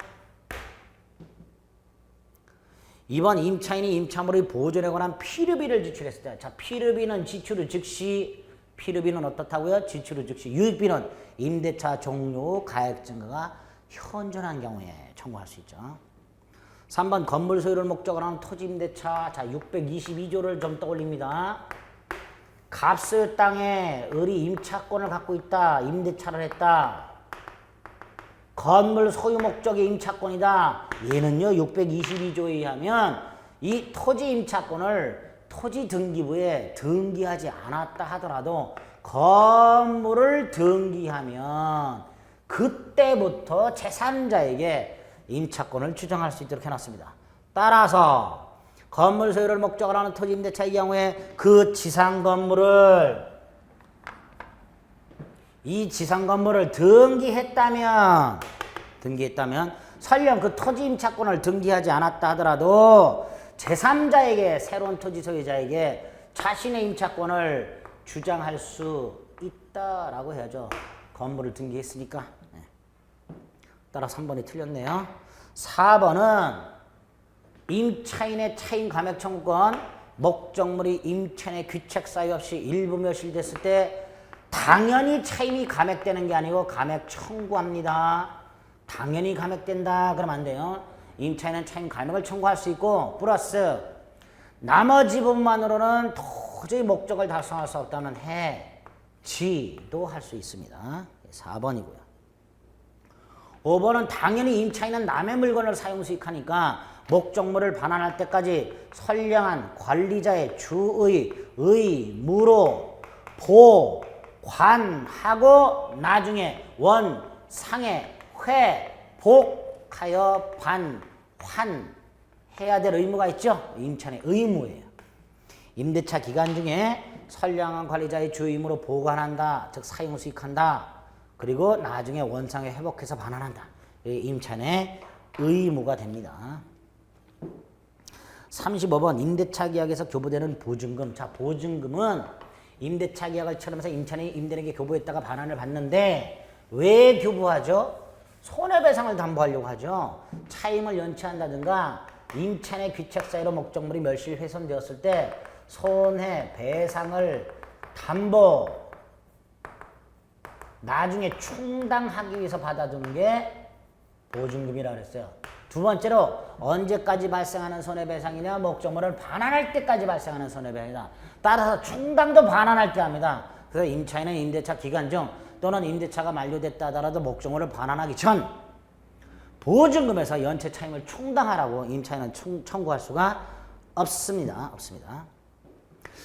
2번 임차인이 임차물의 보존에 관한 필요비를 지출했을 때. 자, 필요비는 지출 즉시. 필요비는 어떻다고요? 지출 후 즉시. 유익비는 임대차 종료 가액 증가가 현존한 경우에 청구할 수 있죠. 3번 건물 소유를 목적으로 하는 토지 임대차. 자, 622조를 좀 떠올립니다. 갑소유 땅에 을이 임차권을 갖고 있다. 임대차를 했다. 건물 소유 목적의 임차권이다. 얘는요 622조에 의하면 이 토지 임차권을 토지 등기부에 등기하지 않았다 하더라도 건물을 등기하면 그때부터 제3자에게 임차권을 주장할 수 있도록 해놨습니다. 따라서 건물 소유를 목적으로 하는 토지 임대차의 경우에 그 지상 건물을 등기했다면 설령 그 토지 임차권을 등기하지 않았다 하더라도 제3자에게 새로운 토지 소유자에게 자신의 임차권을 주장할 수 있다라고 해야죠. 건물을 등기했으니까. 네. 따라 3번이 틀렸네요. 4번은 임차인의 차임 감액 청구권. 목적물이 임차인의 귀책 사유 없이 일부 멸실됐을 때 당연히 차임이 감액되는 게 아니고 감액 청구합니다. 당연히 감액된다 그러면 안 돼요. 임차인은 차임 감액을 청구할 수 있고 플러스 나머지 부분만으로는 도저히 목적을 달성할 수 없다면 해지도 할 수 있습니다. 4번이고요. 5번은 당연히 임차인은 남의 물건을 사용 수익하니까 목적물을 반환할 때까지 선량한 관리자의 주의 의무로 보관하고 나중에 원, 상해, 회, 복하여 반환해야 될 의무가 있죠. 임차인의 의무예요. 임대차 기간 중에 선량한 관리자의 주의 의무로 보관한다. 즉 사용 수익한다. 그리고 나중에 원상에 회복해서 반환한다. 임차인의 의무가 됩니다. 35번 임대차 계약에서 교부되는 보증금. 자, 보증금은 임대차 계약을 치르면서 임차인이 임대인에게 교부했다가 반환을 받는데 왜 교부하죠? 손해배상을 담보하려고 하죠. 차임을 연체한다든가 임차인의 귀책 사유로 목적물이 멸실 훼손되었을 때 손해배상을 담보 나중에 충당하기 위해서 받아두는 게 보증금이라고 했어요. 두 번째로 언제까지 발생하는 손해배상이냐? 목적물을 반환할 때까지 발생하는 손해배상이다. 따라서 충당도 반환할 때 합니다. 그래서 임차인은 임대차 기간 중 또는 임대차가 만료됐다 하더라도 목적물을 반환하기 전 보증금에서 연체 차임을 충당하라고 임차인은 청구할 수가 없습니다.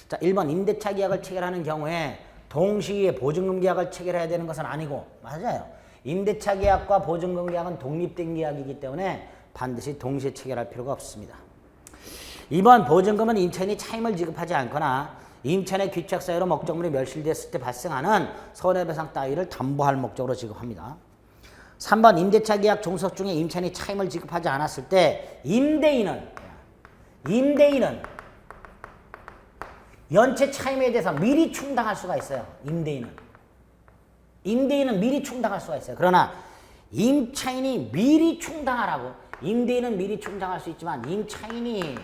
자, 1번 임대차 계약을 체결하는 경우에 동시에 보증금 계약을 체결해야 되는 것은 아니고 맞아요. 임대차 계약과 보증금 계약은 독립된 계약이기 때문에 반드시 동시에 체결할 필요가 없습니다. 이번 보증금은 임차인이 차임을 지급하지 않거나 임차인의 귀책 사유로 목적물이 멸실됐을 때 발생하는 손해배상 따위를 담보할 목적으로 지급합니다. 3번 임대차 계약 종속 중에 임차인이 차임을 지급하지 않았을 때 임대인은 연체 차임에 대해서 미리 충당할 수가 있어요. 임대인은 미리 충당할 수가 있어요. 그러나 임차인이 미리 충당하라고, 임대인은 미리 충당할 수 있지만 임차인이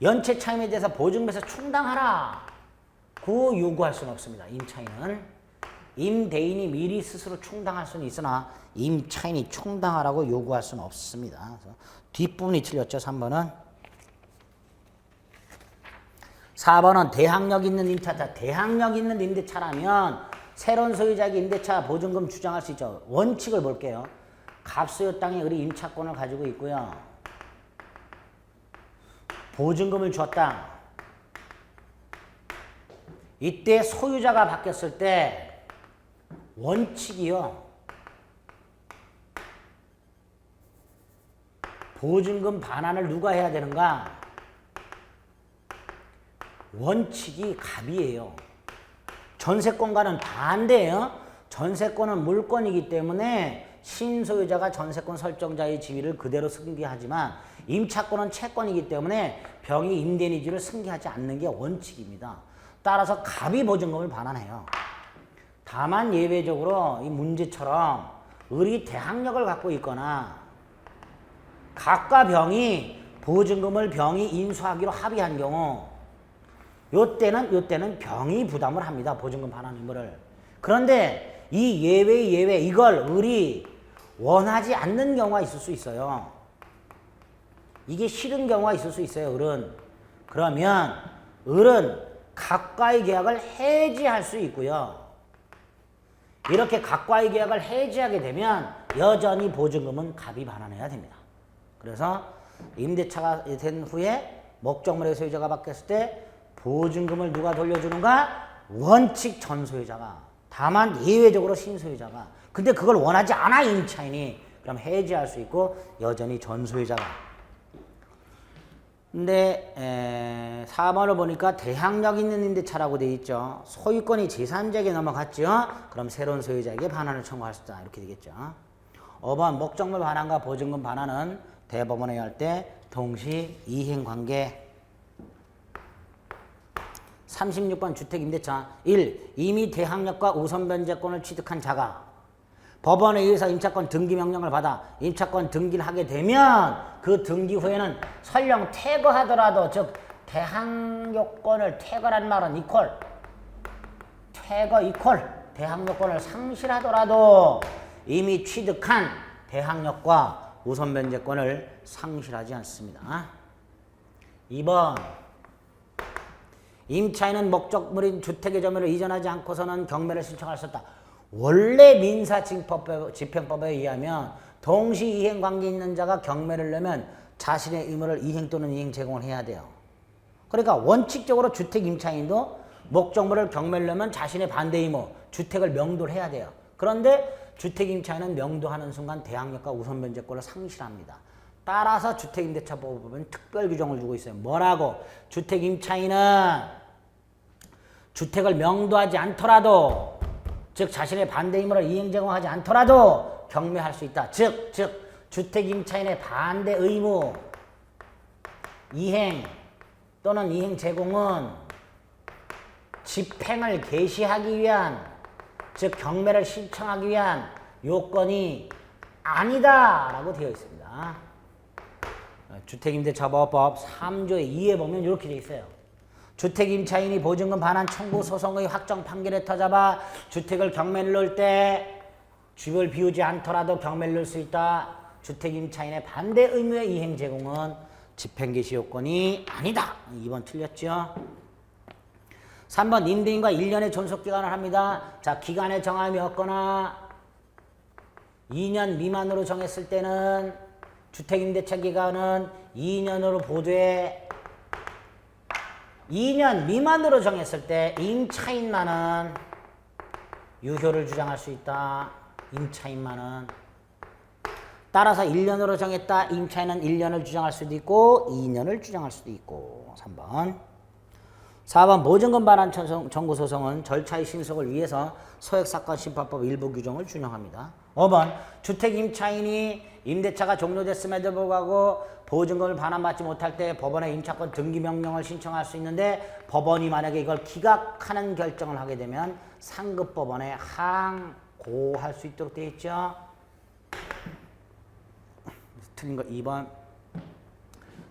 연체 차임에 대해서 보증금에서 충당하라 그 요구할 수는 없습니다. 임대인이 미리 스스로 충당할 수는 있으나 임차인이 충당하라고 요구할 수는 없습니다. 그래서 뒷부분이 틀렸죠. 3번은. 4번은 대항력 있는 임차차. 대항력 있는 임대차라면 새로운 소유자에게 임대차 보증금 주장할 수 있죠. 원칙을 볼게요. 갑소유 땅에 을이 임차권을 가지고 있고요. 보증금을 줬다. 이때 소유자가 바뀌었을 때 원칙이요. 보증금 반환을 누가 해야 되는가? 원칙이 갑이에요. 전세권과는 반대예요. 전세권은 물권이기 때문에 신소유자가 전세권 설정자의 지위를 그대로 승계하지만 임차권은 채권이기 때문에 병이 임대인의 지위를 승계하지 않는 게 원칙입니다. 따라서 갑이 보증금을 반환해요. 다만 예외적으로 이 문제처럼 을이 대항력을 갖고 있거나 갑과 병이 보증금을 병이 인수하기로 합의한 경우 요때는 병이 부담을 합니다. 보증금 반환 의무를. 그런데 이 예외 이걸 을이 원하지 않는 경우가 있을 수 있어요. 이게 싫은 경우가 있을 수 있어요. 을은. 그러면 을은 갑과의 계약을 해지할 수 있고요. 이렇게 갑과의 계약을 해지하게 되면 여전히 보증금은 갑이 반환해야 됩니다. 그래서 임대차가 된 후에 목적물의 소유자가 바뀌었을 때 보증금을 누가 돌려주는가? 원칙 전소유자가. 다만 예외적으로 신소유자가. 근데 그걸 원하지 않아 임차인이. 그럼 해지할 수 있고 여전히 전소유자가. 근데 4번을 보니까 대항력 있는 임대차라고 되어 있죠. 소유권이 제3자에게 넘어갔죠. 그럼 새로운 소유자에게 반환을 청구할 수 있다. 이렇게 되겠죠. 5번 목적물 반환과 보증금 반환은 대법원에 할 때 동시 이행관계. 36번 주택임대차 1. 이미 대항력과 우선변제권을 취득한 자가 법원에 의해서 임차권 등기 명령을 받아 임차권 등기를 하게 되면 그 등기 후에는 설령 퇴거하더라도 즉 대항력권을 퇴거란 말은 대항력권을 상실하더라도 이미 취득한 대항력과 우선변제권을 상실하지 않습니다. 2번 임차인은 목적물인 주택의 점유를 이전하지 않고서는 경매를 신청할 수 없다. 원래 민사집행법에 의하면 동시이행관계 있는 자가 경매를 내면 자신의 의무를 이행 또는 이행 제공을 해야 돼요. 그러니까 원칙적으로 주택 임차인도 목적물을 경매를 내면 자신의 반대 의무, 주택을 명도를 해야 돼요. 그런데 주택 임차인은 명도하는 순간 대항력과 우선변제권을 상실합니다. 따라서 주택임대차법을 보면 특별 규정을 두고 있어요. 뭐라고? 주택 임차인은 주택을 명도하지 않더라도 즉 자신의 반대 의무를 이행 제공하지 않더라도 경매할 수 있다. 즉 주택 임차인의 반대 의무 이행 또는 이행 제공은 집행을 개시하기 위한 즉 경매를 신청하기 위한 요건이 아니다라고 되어 있습니다. 주택임대차보호법 3조의 2에 보면 이렇게 되어 있어요. 주택임차인이 보증금 반환 청구 소송의 확정 판결에 터잡아 주택을 경매를 넣을 때 집을 비우지 않더라도 경매를 넣을 수 있다. 주택임차인의 반대 의무의 이행 제공은 집행개시 요건이 아니다. 2번 틀렸죠. 3번 임대인과 1년의 존속기간을 합니다. 자, 기간의 정함이 없거나 2년 미만으로 정했을 때는 주택임대차 기간은 2년으로 보되 2년 미만으로 정했을 때 임차인만은 유효를 주장할 수 있다. 임차인만은 따라서 1년으로 정했다. 임차인은 1년을 주장할 수도 있고 2년을 주장할 수도 있고. 3번. 4번 보증금 반환 청구 소송은 절차의 신속을 위해서 소액사건 심판법 일부 규정을 준용합니다. 5번 주택 임차인이 임대차가 종료됐음에도 불구하고 보증금을 반환받지 못할 때 법원에 임차권 등기 명령을 신청할 수 있는데 법원이 만약에 이걸 기각하는 결정을 하게 되면 상급법원에 항고할 수 있도록 되어 있죠. 틀린 거 2번.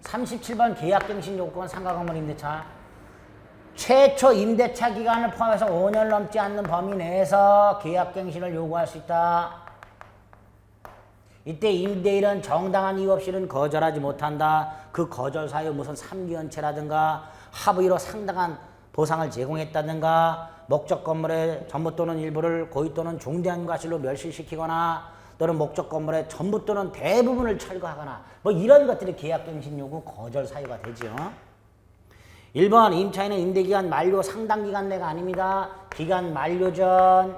37번 계약갱신 요건 상가 건물 임대차. 최초 임대차 기간을 포함해서 5년 넘지 않는 범위 내에서 계약갱신을 요구할 수 있다. 이때 임대인은 정당한 이유 없이는 거절하지 못한다. 그 거절 사유 무슨 3기연체라든가 합의로 상당한 보상을 제공했다든가 목적 건물의 전부 또는 일부를 고의 또는 중대한 과실로 멸실시키거나 또는 목적 건물의 전부 또는 대부분을 철거하거나 뭐 이런 것들이 계약갱신 요구 거절 사유가 되죠. 1번 임차인은 임대기간 만료 상당기간 내가 아닙니다. 기간 만료 전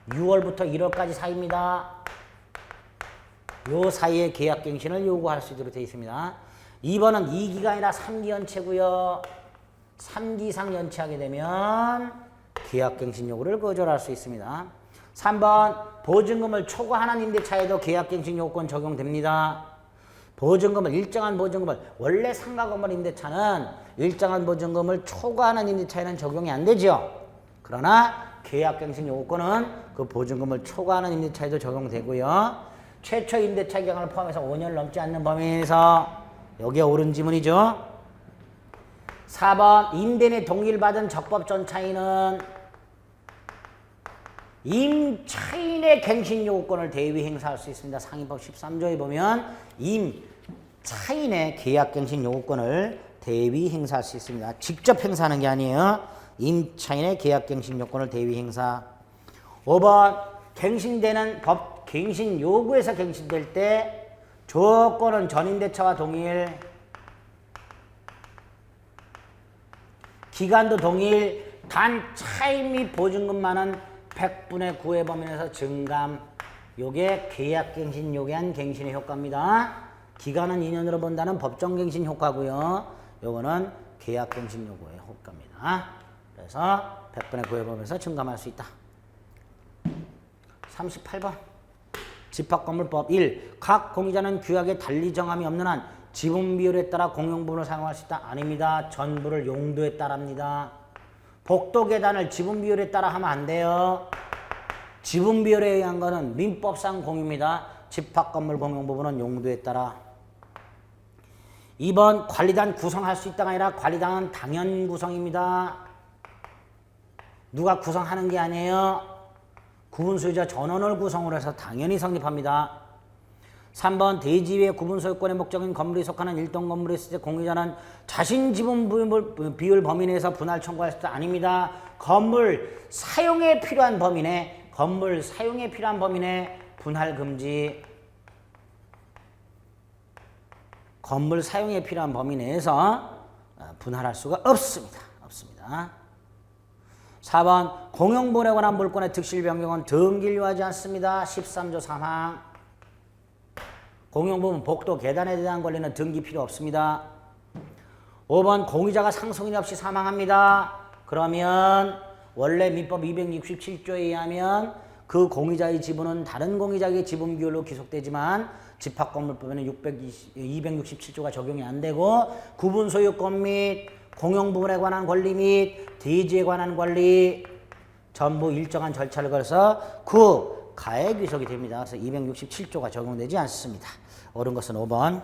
6월부터 1월까지 사이입니다. 요 사이에 계약갱신을 요구할 수 있도록 되어 있습니다. 2번은 2기간이라 3기 연체고요. 3기 이상 연체하게 되면 계약갱신 요구를 거절할 수 있습니다. 3번 보증금을 초과하는 임대차에도 계약갱신 요건 적용됩니다. 보증금을 일정한 보증금을 원래 상가 건물 임대차는 일정한 보증금을 초과하는 임대차에는 적용이 안 되죠. 그러나 계약갱신 요건은 그 보증금을 초과하는 임대차에도 적용되고요. 최초 임대차 기간을 포함해서 5년을 넘지 않는 범위에서 여기에 옳은 지문이죠. 4번 임대인의 동의를 받은 적법 전차인은 임차인의 갱신 요구권을 대위 행사할 수 있습니다. 상위법 13조에 보면 임차인의 계약갱신 요구권을 대위 행사할 수 있습니다. 직접 행사하는 게 아니에요. 임차인의 계약갱신 요건을 대위 행사. 5번 갱신되는 법 갱신 요구에서 갱신될 때 조건은 전임대차와 동일, 기간도 동일, 단 차임 및 보증금만은 100분의 9의 범위 내에서 증감. 요게 계약갱신 요구한 갱신의 효과입니다. 기간은 2년으로 본다는 법정갱신 효과고요. 요거는 계약갱신 요구의 효과입니다. 그래서 100분의 9의 범위 내에서 증감할 수 있다. 38번 집합건물법 1. 각 공유자는 규약에 달리 정함이 없는 한 지분 비율에 따라 공용부분을 사용할 수 있다. 아닙니다. 전부를 용도에 따라합니다. 복도 계단을 지분 비율에 따라 하면 안 돼요. 지분 비율에 의한 거는 민법상 공유입니다. 집합건물 공용부분은 용도에 따라. 2번 관리단 구성할 수 있다가 아니라 관리단은 당연 구성입니다. 누가 구성하는 게 아니에요. 구분소유자 전원을 구성으로 해서 당연히 성립합니다. 3번 대지의 구분소유권의 목적인 건물이 속하는 일동 건물이 있을 때 공유자는 자신 지분 비율 범위 내에서 분할 청구할 수 아닙니다. 건물 사용에 필요한 범위 내 분할 금지. 건물 사용에 필요한 범위 내에서 분할할 수가 없습니다. 4번 공용부분에 관한 물권의 득실 변경은 등기를 요하지 않습니다. 13조 3항. 공용부분 복도 계단에 대한 권리는 등기 필요 없습니다. 5번 공유자가 상속인 없이 사망합니다. 그러면 원래 민법 267조에 의하면 그 공유자의 지분은 다른 공유자의 지분 비율로 기속되지만 집합건물법에는 267조가 적용이 안 되고 구분소유권 및 공용부분에 관한 권리 및 대지에 관한 권리 전부 일정한 절차를 걸어서 그 가에 귀속이 됩니다. 그래서 267조가 적용되지 않습니다. 옳은 것은 5번.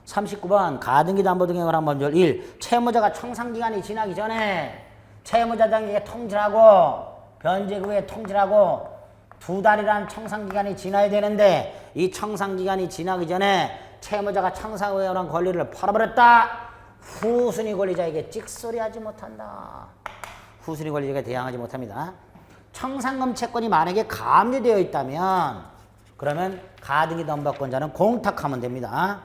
39번 가등기 담보 등에 관한 법률 1. 채무자가 청산기간이 지나기 전에 채무자 등에게 통지하고 변제 후에 통지하고 2달이라는 청산기간이 지나야 되는데 이 청산기간이 지나기 전에 채무자가 청산 후에 관한 권리를 팔아버렸다. 후순위 권리자에게 찍소리하지 못한다. 후순위 권리자에게 대항하지 못합니다. 청산금 채권이 만약에 감리되어 있다면 그러면 가등기 담보권자는 공탁하면 됩니다.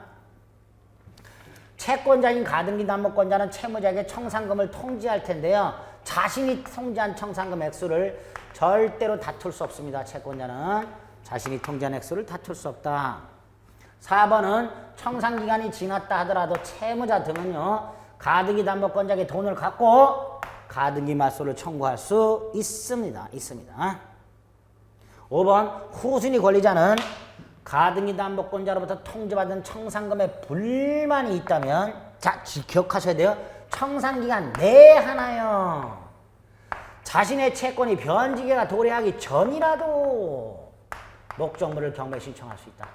채권자인 가등기 담보권자는 채무자에게 청산금을 통지할 텐데요. 자신이 통지한 청산금 액수를 절대로 다툴 수 없습니다. 채권자는 자신이 통제한 액수를 다툴 수 없다. 4번은 청산기간이 지났다 하더라도 채무자 등은요. 가등기 담보권자에게 돈을 갖고 가등기 맞소를 청구할 수 있습니다. 5번 후순위 권리자는 가등기 담보권자로부터 통지받은 청산금에 불만이 있다면 자 기억하셔야 돼요. 청산기간 내에 하나요. 자신의 채권이 변지기가 도래하기 전이라도 목적물을 경매 신청할 수 있다.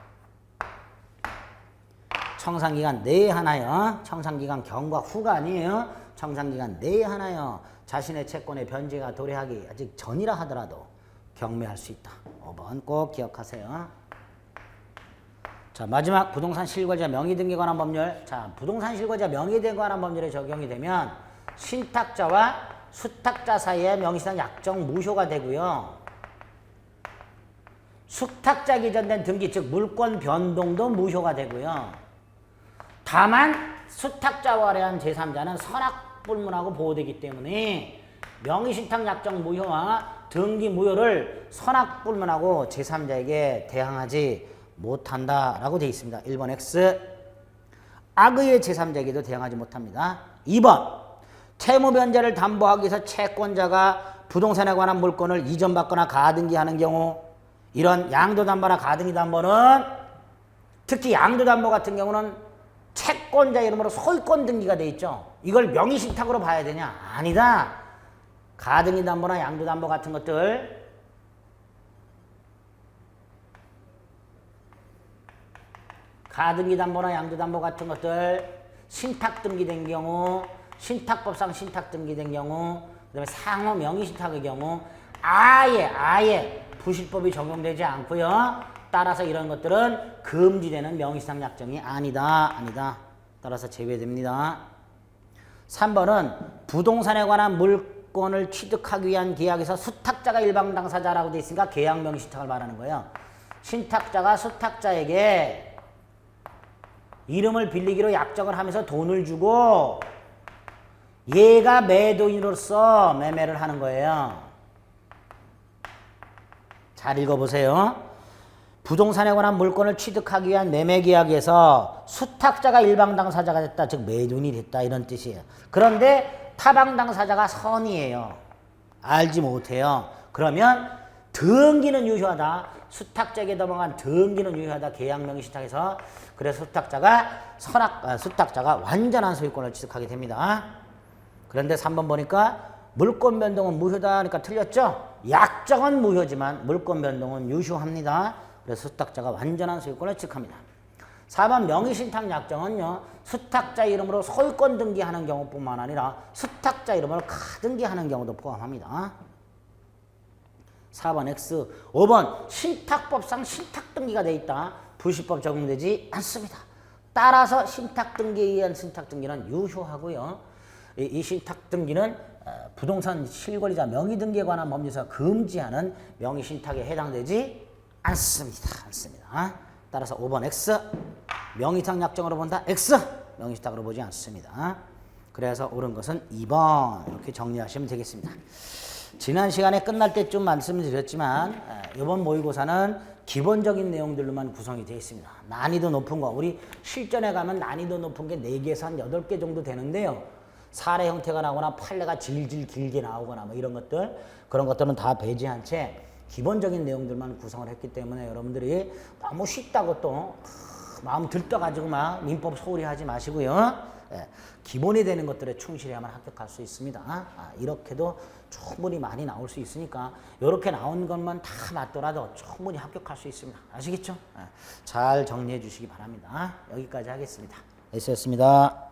청산기간 내에 하나요. 청산기간 경과 후가 아니에요. 청산기간 내에 하나요. 자신의 채권의 변제가 도래하기 아직 전이라 하더라도 경매할 수 있다. 5번 꼭 기억하세요. 자 마지막 부동산 실거주자 명의등기에 관한 법률. 자 부동산 실거주자 명의등기에 관한 법률에 적용이 되면 신탁자와 수탁자 사이에 명의신탁 약정 무효가 되고요. 수탁자 기존된 등기 즉 물권 변동도 무효가 되고요. 다만 수탁자와 거래한 제3자는 선악불문하고 보호되기 때문에 명의신탁 약정 무효와 등기 무효를 선악불문하고 제3자에게 대항하지 못한다라고 되어 있습니다. 1번 X. 악의의 제3자에게도 대항하지 못합니다. 2번 채무 변제를 담보하기 위해서 채권자가 부동산에 관한 물건을 이전받거나 가등기하는 경우 이런 양도담보나 가등기담보는 특히 양도담보 같은 경우는 채권자 이름으로 소유권 등기가 돼 있죠. 이걸 명의신탁으로 봐야 되냐? 아니다. 가등기담보나 양도담보 같은 것들 가등기담보나 양도담보 같은 것들 신탁 등기된 경우 신탁법상 신탁 등기된 경우 그다음에 상호 명의신탁의 경우 아예 부실법이 적용되지 않고요. 따라서 이런 것들은 금지되는 명의신탁 약정이 아니다. 따라서 제외됩니다. 3번은 부동산에 관한 물건을 취득하기 위한 계약에서 수탁자가 일방 당사자라고 되어 있으니까 계약 명의신탁을 말하는 거예요. 신탁자가 수탁자에게 이름을 빌리기로 약정을 하면서 돈을 주고 얘가 매도인으로서 매매를 하는 거예요. 잘 읽어보세요. 부동산에 관한 물건을 취득하기 위한 매매계약에서 수탁자가 일방 당사자가 됐다. 즉 매도인이 됐다 이런 뜻이에요. 그런데 타방 당사자가 선이에요. 알지 못해요. 그러면 등기는 유효하다. 수탁자에게 넘어간 등기는 유효하다. 계약명의신탁에서 그래서 수탁자가 완전한 소유권을 취득하게 됩니다. 그런데 3번 보니까 물권 변동은 무효다 하니까 틀렸죠? 약정은 무효지만 물권 변동은 유효합니다. 그래서 수탁자가 완전한 소유권을 취득합니다. 4번 명의신탁 약정은요. 수탁자 이름으로 소유권 등기하는 경우뿐만 아니라 수탁자 이름으로 가등기하는 경우도 포함합니다. 4번 X. 5번 신탁법상 신탁등기가 돼 있다. 부실법 적용되지 않습니다. 따라서 신탁등기에 의한 신탁등기는 유효하고요. 이 신탁등기는 부동산 실권리자 명의등기에 관한 법률에서 금지하는 명의신탁에 해당되지 않습니다. 따라서 5번 X. 명의신탁 약정으로 본다. X. 명의신탁으로 보지 않습니다. 그래서 옳은 것은 2번 이렇게 정리하시면 되겠습니다. 지난 시간에 끝날 때쯤 말씀드렸지만 이번 모의고사는 기본적인 내용들로만 구성이 되어 있습니다. 난이도 높은 거 우리 실전에 가면 난이도 높은 게 4개에서 한 8개 정도 되는데요. 사례 형태가 나오거나 판례가 질질 길게 나오거나 뭐 이런 것들 그런 것들은 다 배제한 채 기본적인 내용들만 구성을 했기 때문에 여러분들이 너무 쉽다고 또 마음 들떠가지고 막 민법 소홀히 하지 마시고요. 기본이 되는 것들에 충실해야만 합격할 수 있습니다. 이렇게도 충분히 많이 나올 수 있으니까 이렇게 나온 것만 다 맞더라도 충분히 합격할 수 있습니다. 아시겠죠? 잘 정리해 주시기 바랍니다. 여기까지 하겠습니다. S였습니다.